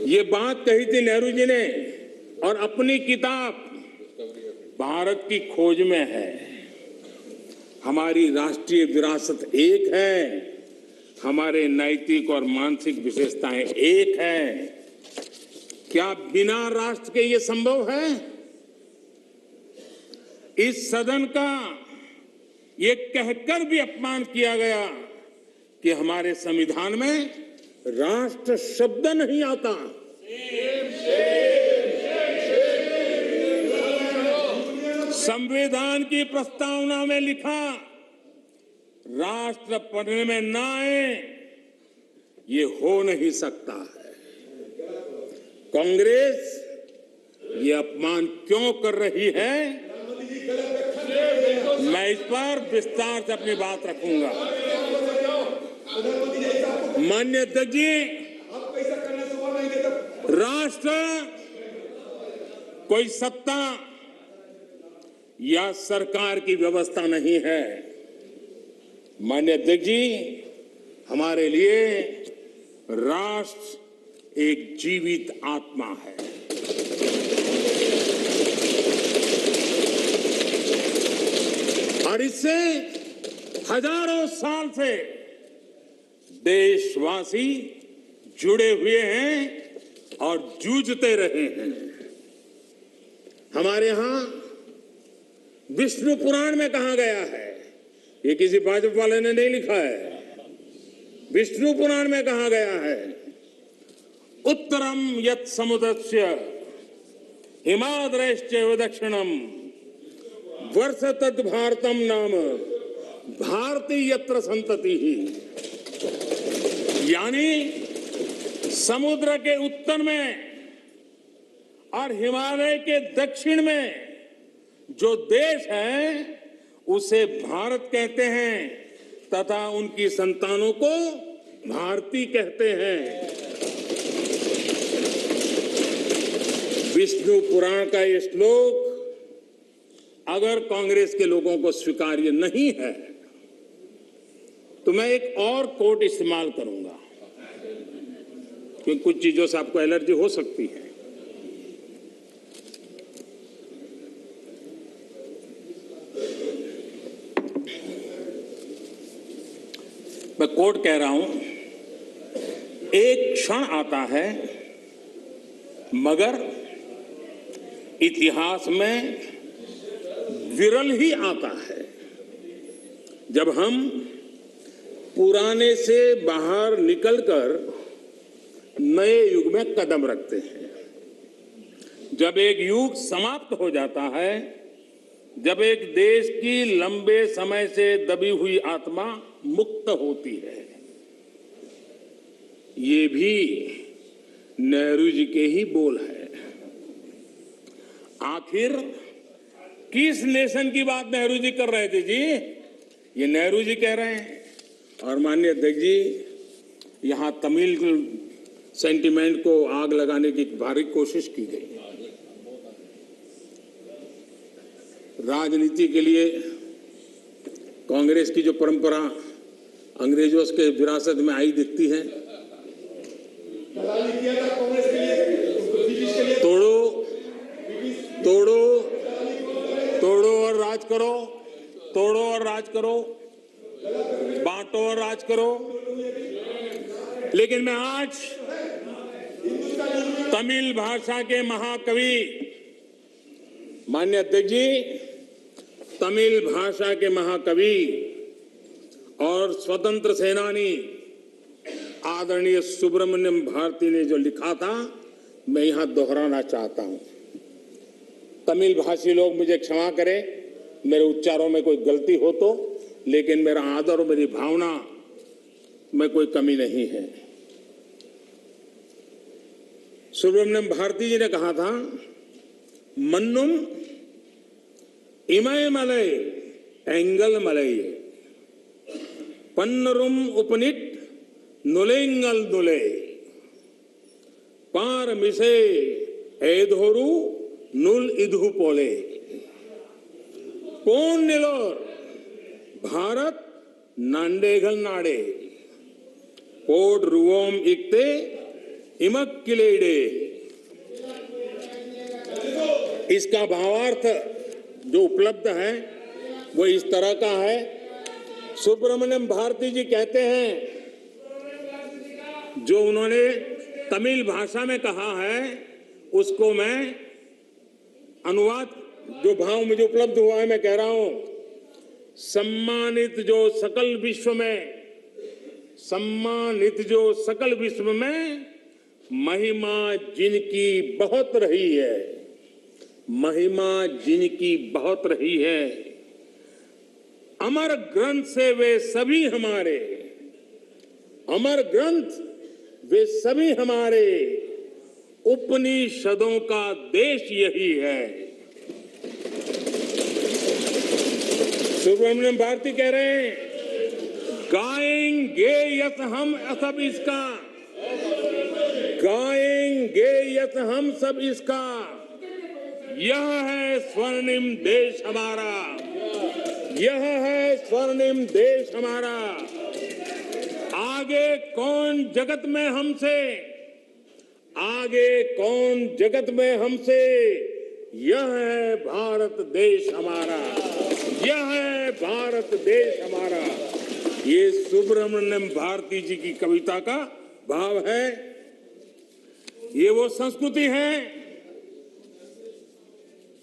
ये बात कही थी नेहरू जी ने और अपनी किताब भारत की खोज में है। हमारी राष्ट्रीय विरासत एक है, हमारे नैतिक और मानसिक विशेषताएं एक है। क्या बिना राष्ट्र के ये संभव है? इस सदन का ये कहकर भी अपमान किया गया कि हमारे संविधान में राष्ट्र शब्द नहीं आता। संविधान की प्रस्तावना में लिखा राष्ट्र पढ़ने में ना आए, ये हो नहीं सकता है। कांग्रेस ये अपमान क्यों कर रही है, मैं इस पर विस्तार से अपनी बात रखूंगा। माननीय अध्यक्ष जी, राष्ट्र कोई सत्ता या सरकार की व्यवस्था नहीं है। माननीय अध्यक्ष जी, हमारे लिए राष्ट्र एक जीवित आत्मा है। और इससे हजारों साल से देशवासी जुड़े हुए हैं और जूझते रहे हैं। हमारे यहां विष्णु पुराण में कहा गया है, ये किसी भाजपा वाले ने नहीं लिखा है, विष्णु पुराण में कहा गया है, उत्तरम यत् समुद्रस्य हिमाद्रश्चैव दक्षिणम वर्ष तद भारतम नाम भारती यत्र संतति ही। यानी समुद्र के उत्तर में और हिमालय के दक्षिण में जो देश है उसे भारत कहते हैं तथा उनकी संतानों को भारती कहते हैं। विष्णु पुराण का ये श्लोक अगर कांग्रेस के लोगों को स्वीकार्य नहीं है तो मैं एक और कोट इस्तेमाल करूंगा, क्योंकि कुछ चीजों से आपको एलर्जी हो सकती है। मैं कोट कह रहा हूं, एक क्षण आता है मगर इतिहास में विरल ही आता है जब हम पुराने से बाहर निकलकर नए युग में कदम रखते हैं। जब एक युग समाप्त हो जाता है, जब एक देश की लंबे समय से दबी हुई आत्मा मुक्त होती है। ये भी नेहरू जी के ही बोल है। आखिर किस नेशन की बात नेहरू जी कर रहे थे जी? ये नेहरू जी कह रहे हैं। और माननीय अध्यक्ष जी, यहां तमिल सेंटिमेंट को आग लगाने की भारी कोशिश की गई। राजनीति के लिए कांग्रेस की जो परंपरा अंग्रेजों के विरासत में आई दिखती है, तोड़ो तोड़ो तोड़ो और राज करो, तोड़ो और राज करो, बांटो और राज करो। लेकिन मैं आज तमिल भाषा के महाकवि, माननीय अध्यक्ष जी, तमिल भाषा के महाकवि और स्वतंत्र सेनानी आदरणीय सुब्रमण्यम भारती ने जो लिखा था, मैं यहां दोहराना चाहता हूं। तमिल भाषी लोग मुझे क्षमा करें, मेरे उच्चारों में कोई गलती हो तो, लेकिन मेरा आदर और मेरी भावना में कोई कमी नहीं है। सुब्रमण्यम भारती जी ने कहा था, मन्नुम इमय मलय एंगल मलय पन्नरुम उपनिट नुलेंगल नुले पार मिसे एधोरु नुल इधु पोले कौन निलोर भारत नांडेगल नाडे पोड रुवोम इकते इमक किलेडे। इसका भावार्थ जो उपलब्ध है वो इस तरह का है। सुब्रमण्यम भारती जी कहते हैं, जो उन्होंने तमिल भाषा में कहा है उसको मैं अनुवाद, जो भाव मुझे उपलब्ध हुआ है मैं कह रहा हूं। सम्मानित जो सकल विश्व में महिमा जिनकी बहुत रही है, महिमा जिनकी बहुत रही है, अमर ग्रंथ से वे सभी हमारे, अमर ग्रंथ वे सभी हमारे, उपनिषदों का देश यही है। सुब्रमण्यम भारती कह रहे हैं, गाएंगे यस हम सब इसका, गाएंगे यस हम सब इसका, यह है स्वर्णिम देश हमारा, यह है स्वर्णिम देश हमारा। आगे कौन जगत में हमसे, आगे कौन जगत में हमसे, यह है भारत देश हमारा, यह है भारत देश हमारा। ये सुब्रमण्यम भारती जी की कविता का भाव है। ये वो संस्कृति है।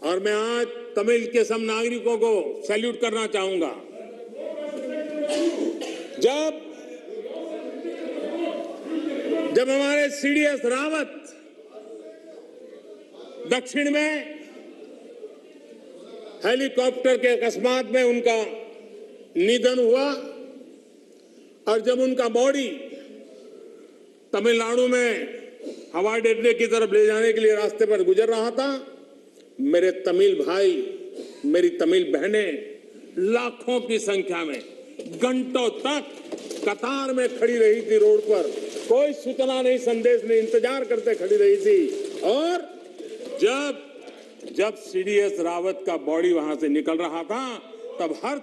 और मैं आज तमिल के सब नागरिकों को सैल्यूट करना चाहूंगा। जब हमारे सीडीएस रावत दक्षिण में हेलीकॉप्टर के अकस्मात में उनका निधन हुआ और जब उनका बॉडी तमिलनाडु में हवाई अड्डे की तरफ ले जाने के लिए रास्ते पर गुजर रहा था, मेरे तमिल भाई, मेरी तमिल बहनें लाखों की संख्या में घंटों तक कतार में खड़ी रही थी रोड पर, कोई सूचना नहीं, संदेश नहीं, इंतजार करते खड़ी रही थी। और जब सीडीएस रावत का बॉडी वहां से निकल रहा था, तब हर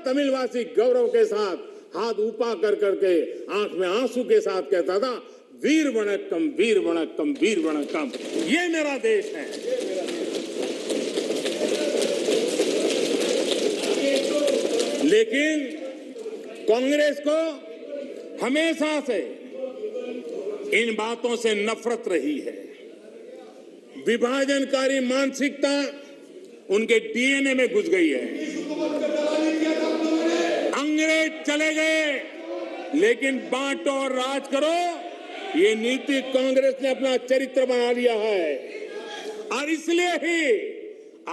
तमिलवासी गौरव के साथ हाथ ऊपर कर करके आंख में आंसू के साथ कहता था, वीर वणक्कम, वीर वणक्कम, वीर वणक्कम, ये मेरा देश है। लेकिन कांग्रेस को हमेशा से इन बातों से नफरत रही है। विभाजनकारी मानसिकता उनके डीएनए में घुस गई है। अंग्रेज चले गए, लेकिन बांटो और राज करो, ये नीति कांग्रेस ने अपना चरित्र बना लिया है। और इसलिए ही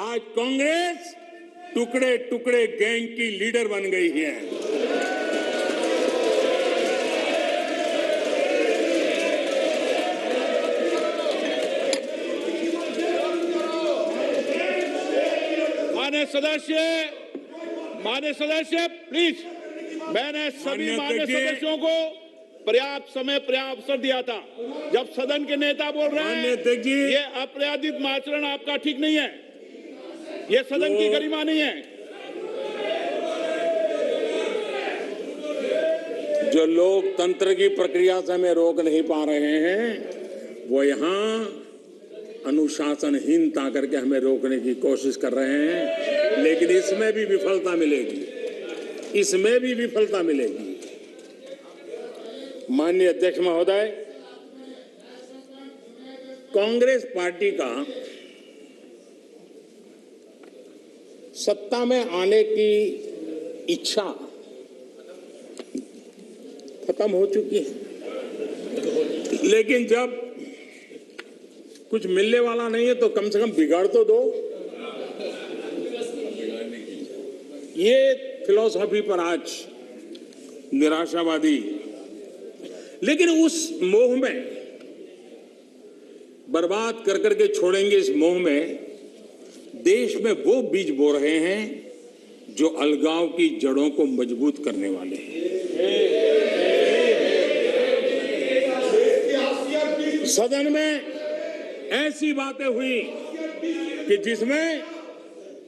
आज कांग्रेस टुकड़े टुकड़े गैंग की लीडर बन गई है। माननीय सदस्य प्लीज, मैंने सभी माननीय सदस्यों को पर्याप्त समय पर्याप्त अवसर दिया था। जब सदन के नेता बोल रहे हैं ये अप्रयादित आचरण आपका ठीक नहीं है, ये सदन की गरिमा नहीं है। जो लोकतंत्र की प्रक्रिया से हमें रोक नहीं पा रहे हैं, वो यहाँ अनुशासनहीनता करके हमें रोकने की कोशिश कर रहे हैं। लेकिन इसमें भी विफलता मिलेगी, इसमें भी विफलता मिलेगी। माननीय अध्यक्ष महोदय, कांग्रेस पार्टी का सत्ता में आने की इच्छा खत्म हो चुकी है। लेकिन जब कुछ मिलने वाला नहीं है तो कम से कम बिगाड़ तो दो। ये फिलॉसफी पर आज निराशावादी, लेकिन उस मोह में बर्बाद कर करके छोड़ेंगे। इस मोह में देश में वो बीज बो रहे हैं जो अलगाव की जड़ों को मजबूत करने वाले हैं। सदन में ऐसी बातें हुई कि जिसमें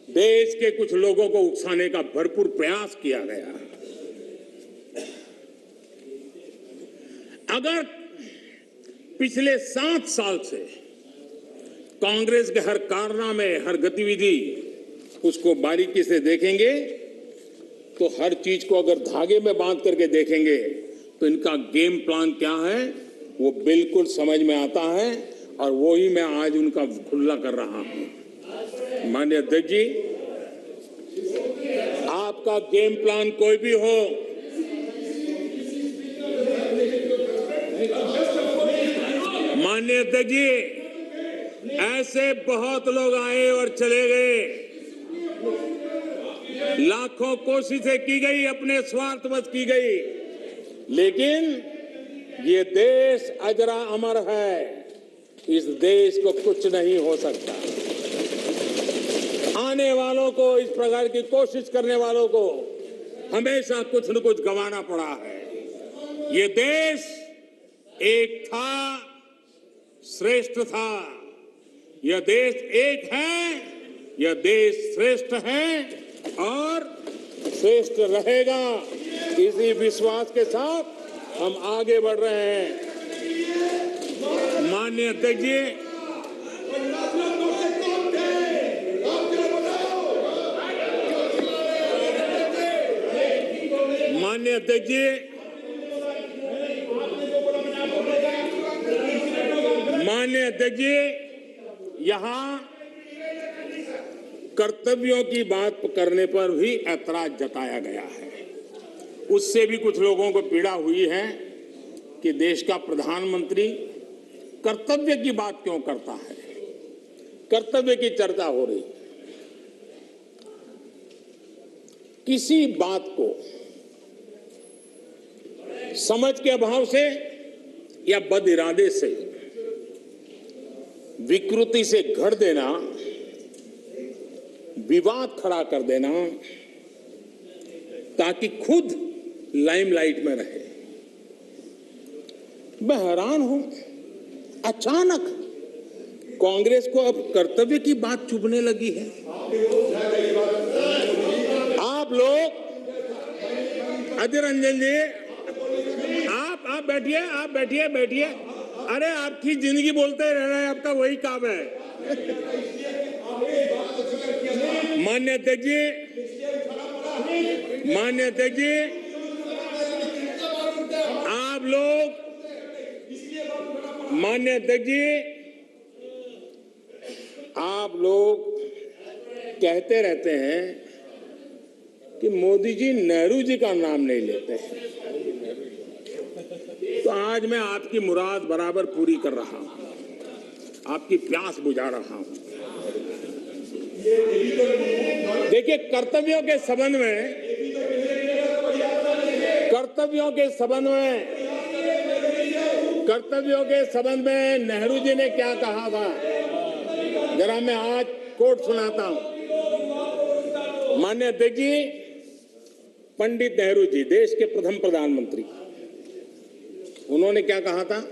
देश के कुछ लोगों को उकसाने का भरपूर प्रयास किया गया। अगर पिछले 7 साल से कांग्रेस के हर कारनामे, हर गतिविधि उसको बारीकी से देखेंगे तो हर चीज को अगर धागे में बांध करके देखेंगे तो इनका गेम प्लान क्या है वो बिल्कुल समझ में आता है, और वो ही मैं आज उनका खुला कर रहा हूं। माननीय अध्यक्ष जी, आपका गेम प्लान कोई भी हो, माननीय अध्यक्ष जी, ऐसे बहुत लोग आए और चले गए, लाखों कोशिशें की गई, अपने स्वार्थवश की गई, लेकिन ये देश अजरा अमर है। इस देश को कुछ नहीं हो सकता। आने वालों को, इस प्रकार की कोशिश करने वालों को हमेशा कुछ न कुछ गंवाना पड़ा है। ये देश एक था, श्रेष्ठ था। यह देश एक है, यह देश श्रेष्ठ है और श्रेष्ठ रहेगा। इसी विश्वास के साथ हम आगे बढ़ रहे हैं। माननीय अध्यक्ष जी, माननीय अध्यक्ष जी, माननीय अध्यक्ष जी, यहां कर्तव्यों की बात करने पर भी ऐतराज जताया गया है। उससे भी कुछ लोगों को पीड़ा हुई है कि देश का प्रधानमंत्री कर्तव्य की बात क्यों करता है, कर्तव्य की चर्चा हो रही। किसी बात को समझ के अभाव से या बद इरादे से, विकृति से घर देना, विवाद खड़ा कर देना ताकि खुद लाइमलाइट में रहे। मैं हैरान हूं, अचानक कांग्रेस को अब कर्तव्य की बात चुभने लगी है। आप लोग, अधीर रंजन जी, आप बैठिए, आप बैठिए। अरे आपकी जिंदगी बोलते रहना है, आपका वही काम है। माननीय अध्यक्ष जी, माननीय अध्यक्ष जी, आप लोग, माननीय अध्यक्ष जी, आप लोग कहते रहते हैं कि मोदी जी नेहरू जी का नाम नहीं लेते हैं, तो आज मैं आपकी मुराद बराबर पूरी कर रहा हूं, आपकी प्यास बुझा रहा हूं। देखिए, कर्तव्यों के संबंध में, कर्तव्यों के संबंध में नेहरू जी ने क्या कहा था, जरा मैं आज कोट सुनाता हूं। माननीय अध्यक्ष जी, पंडित नेहरू जी, देश के प्रथम प्रधानमंत्री, उन्होंने क्या कहा था?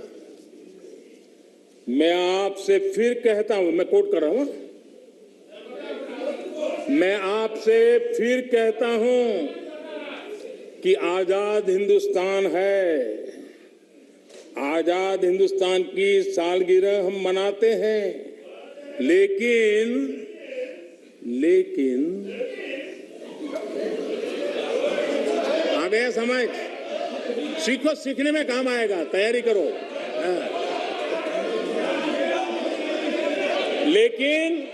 मैं आपसे फिर कहता हूं, मैं कोट कर रहा हूं, मैं आपसे फिर कहता हूं कि आजाद हिंदुस्तान है, आजाद हिंदुस्तान की सालगिरह हम मनाते हैं, लेकिन आ गया समझ? सीखो, सीखने में काम आएगा, तैयारी करो। लेकिन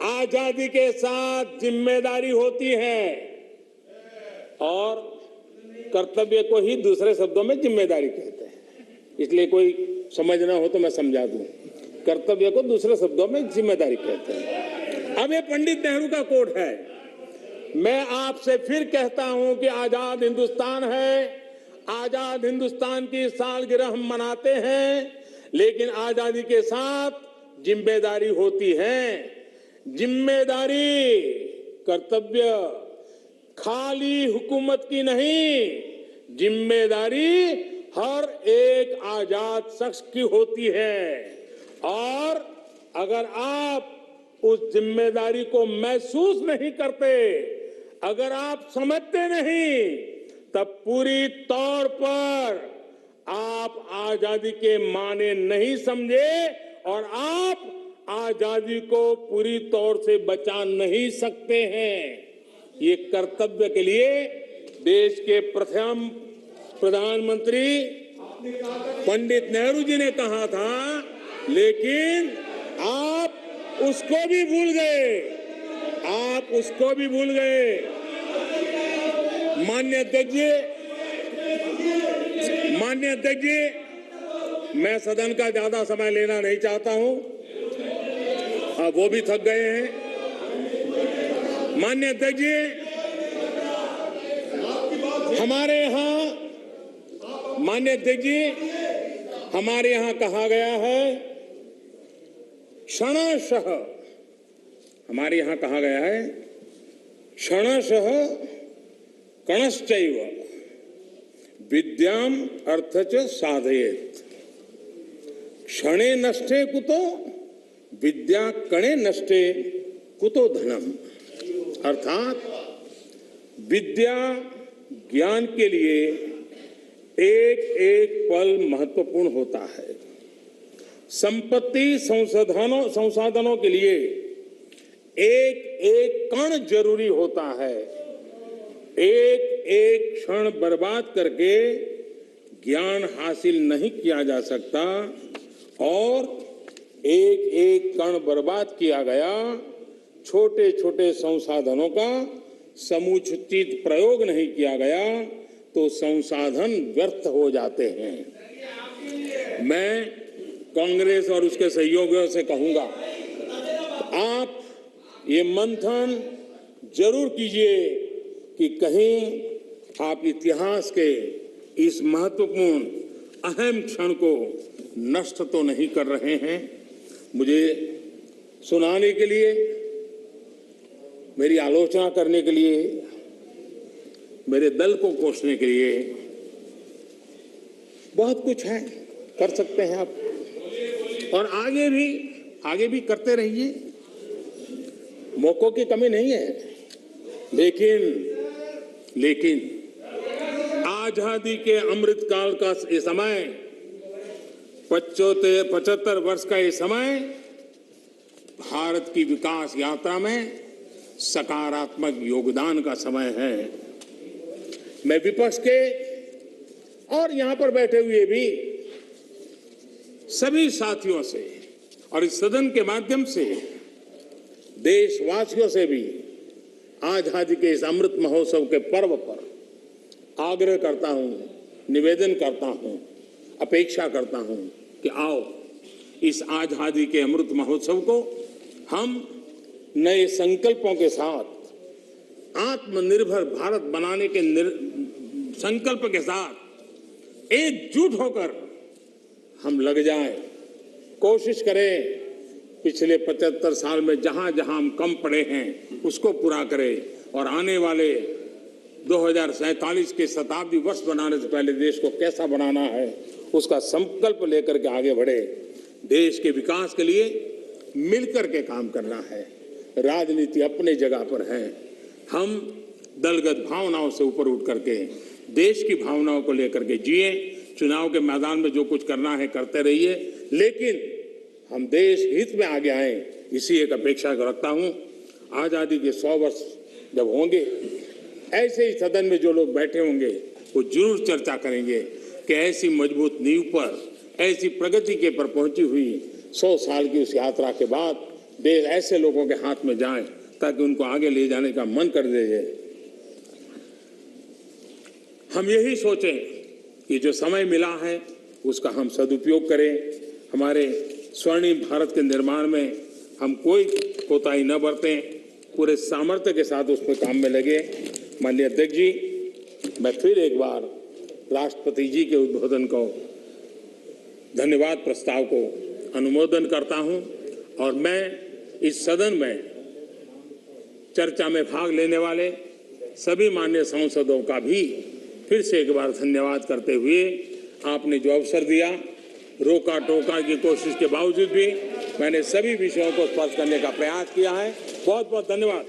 आजादी के साथ जिम्मेदारी होती है, और कर्तव्य को ही दूसरे शब्दों में जिम्मेदारी कहते हैं। इसलिए कोई समझ ना हो तो मैं समझा दूं, कर्तव्य को दूसरे शब्दों में जिम्मेदारी कहते हैं। अब ये पंडित नेहरू का कोट है, मैं आपसे फिर कहता हूं कि आजाद हिंदुस्तान है, आजाद हिंदुस्तान की सालगिरह हम मनाते हैं, लेकिन आजादी के साथ जिम्मेदारी होती है। जिम्मेदारी, कर्तव्य खाली हुकूमत की नहीं, जिम्मेदारी हर एक आजाद शख्स की होती है। और अगर आप उस जिम्मेदारी को महसूस नहीं करते, अगर आप समझते नहीं, तब पूरी तौर पर आप आजादी के माने नहीं समझे और आप आजादी को पूरी तौर से बचा नहीं सकते हैं। ये कर्तव्य के लिए देश के प्रथम प्रधानमंत्री पंडित नेहरू जी ने कहा था, लेकिन आप उसको भी भूल गए, आप उसको भी भूल गए। माननीय अध्यक्ष जी, मैं सदन का ज्यादा समय लेना नहीं चाहता हूं, अब वो भी थक गए हैं। माननीय अध्यक्ष जी, हमारे यहाँ कहा गया है क्षणशः, हमारे यहाँ कहा गया है क्षणशः कणश्चैव विद्याम अर्थच साधयेत्। क्षणे नष्टे कुतो विद्या कणे नष्टे कुतो धनम। अर्थात विद्या ज्ञान के लिए एक एक पल महत्वपूर्ण होता है। संपत्ति संसाधनों के लिए एक एक कण जरूरी होता है। एक एक क्षण बर्बाद करके ज्ञान हासिल नहीं किया जा सकता और एक एक कण बर्बाद किया गया, छोटे छोटे संसाधनों का समुचित प्रयोग नहीं किया गया तो संसाधन व्यर्थ हो जाते हैं। मैं कांग्रेस और उसके सहयोगियों से कहूंगा, आप ये मंथन जरूर कीजिए कि कहीं आप इतिहास के इस महत्वपूर्ण अहम क्षण को नष्ट तो नहीं कर रहे हैं। मुझे सुनाने के लिए, मेरी आलोचना करने के लिए, मेरे दल को कोसने के लिए बहुत कुछ है, कर सकते हैं आप और आगे भी करते रहिए, मौकों की कमी नहीं है। लेकिन आजादी के अमृत काल का ये समय, 75 वर्ष का ये समय भारत की विकास यात्रा में सकारात्मक योगदान का समय है। मैं विपक्ष के और यहां पर बैठे हुए भी सभी साथियों से और इस सदन के माध्यम से देशवासियों से भी आजादी के इस अमृत महोत्सव के पर्व पर आग्रह करता हूं, निवेदन करता हूं, अपेक्षा करता हूं कि आओ इस आजादी के अमृत महोत्सव को हम नए संकल्पों के साथ, आत्मनिर्भर भारत बनाने के संकल्प के साथ एकजुट होकर हम लग जाएं, कोशिश करें पिछले 75 साल में जहां जहां हम कम पड़े हैं उसको पूरा करें और आने वाले 2047 के शताब्दी वर्ष बनाने से पहले देश को कैसा बनाना है उसका संकल्प लेकर के आगे बढ़े। देश के विकास के लिए मिलकर के काम करना है। राजनीति अपने जगह पर है, हम दलगत भावनाओं से ऊपर उठ करके देश की भावनाओं को लेकर के जिए। चुनाव के मैदान में जो कुछ करना है करते रहिए, लेकिन हम देश हित में आगे आए, इसी एक अपेक्षा रखता हूं। आजादी के 100 वर्ष जब होंगे, ऐसे ही सदन में जो लोग बैठे होंगे वो जरूर चर्चा करेंगे कि ऐसी मजबूत नींव पर, ऐसी प्रगति के पर पहुंची हुई 100 साल की उस यात्रा के बाद देश ऐसे लोगों के हाथ में जाए ताकि उनको आगे ले जाने का मन कर दे। हम यही सोचें कि जो समय मिला है उसका हम सदुपयोग करें। हमारे स्वर्णिम भारत के निर्माण में हम कोई कोताही न बरतें, पूरे सामर्थ्य के साथ उस पर काम में लगे। माननीय अध्यक्ष जी, मैं फिर एक बार राष्ट्रपति जी के उद्बोधन को, धन्यवाद प्रस्ताव को अनुमोदन करता हूं और मैं इस सदन में चर्चा में भाग लेने वाले सभी माननीय सांसदों का भी फिर से एक बार धन्यवाद करते हुए, आपने जो अवसर दिया रोका टोका की कोशिश के बावजूद भी मैंने सभी विषयों को स्पर्श करने का प्रयास किया है। बहुत बहुत धन्यवाद।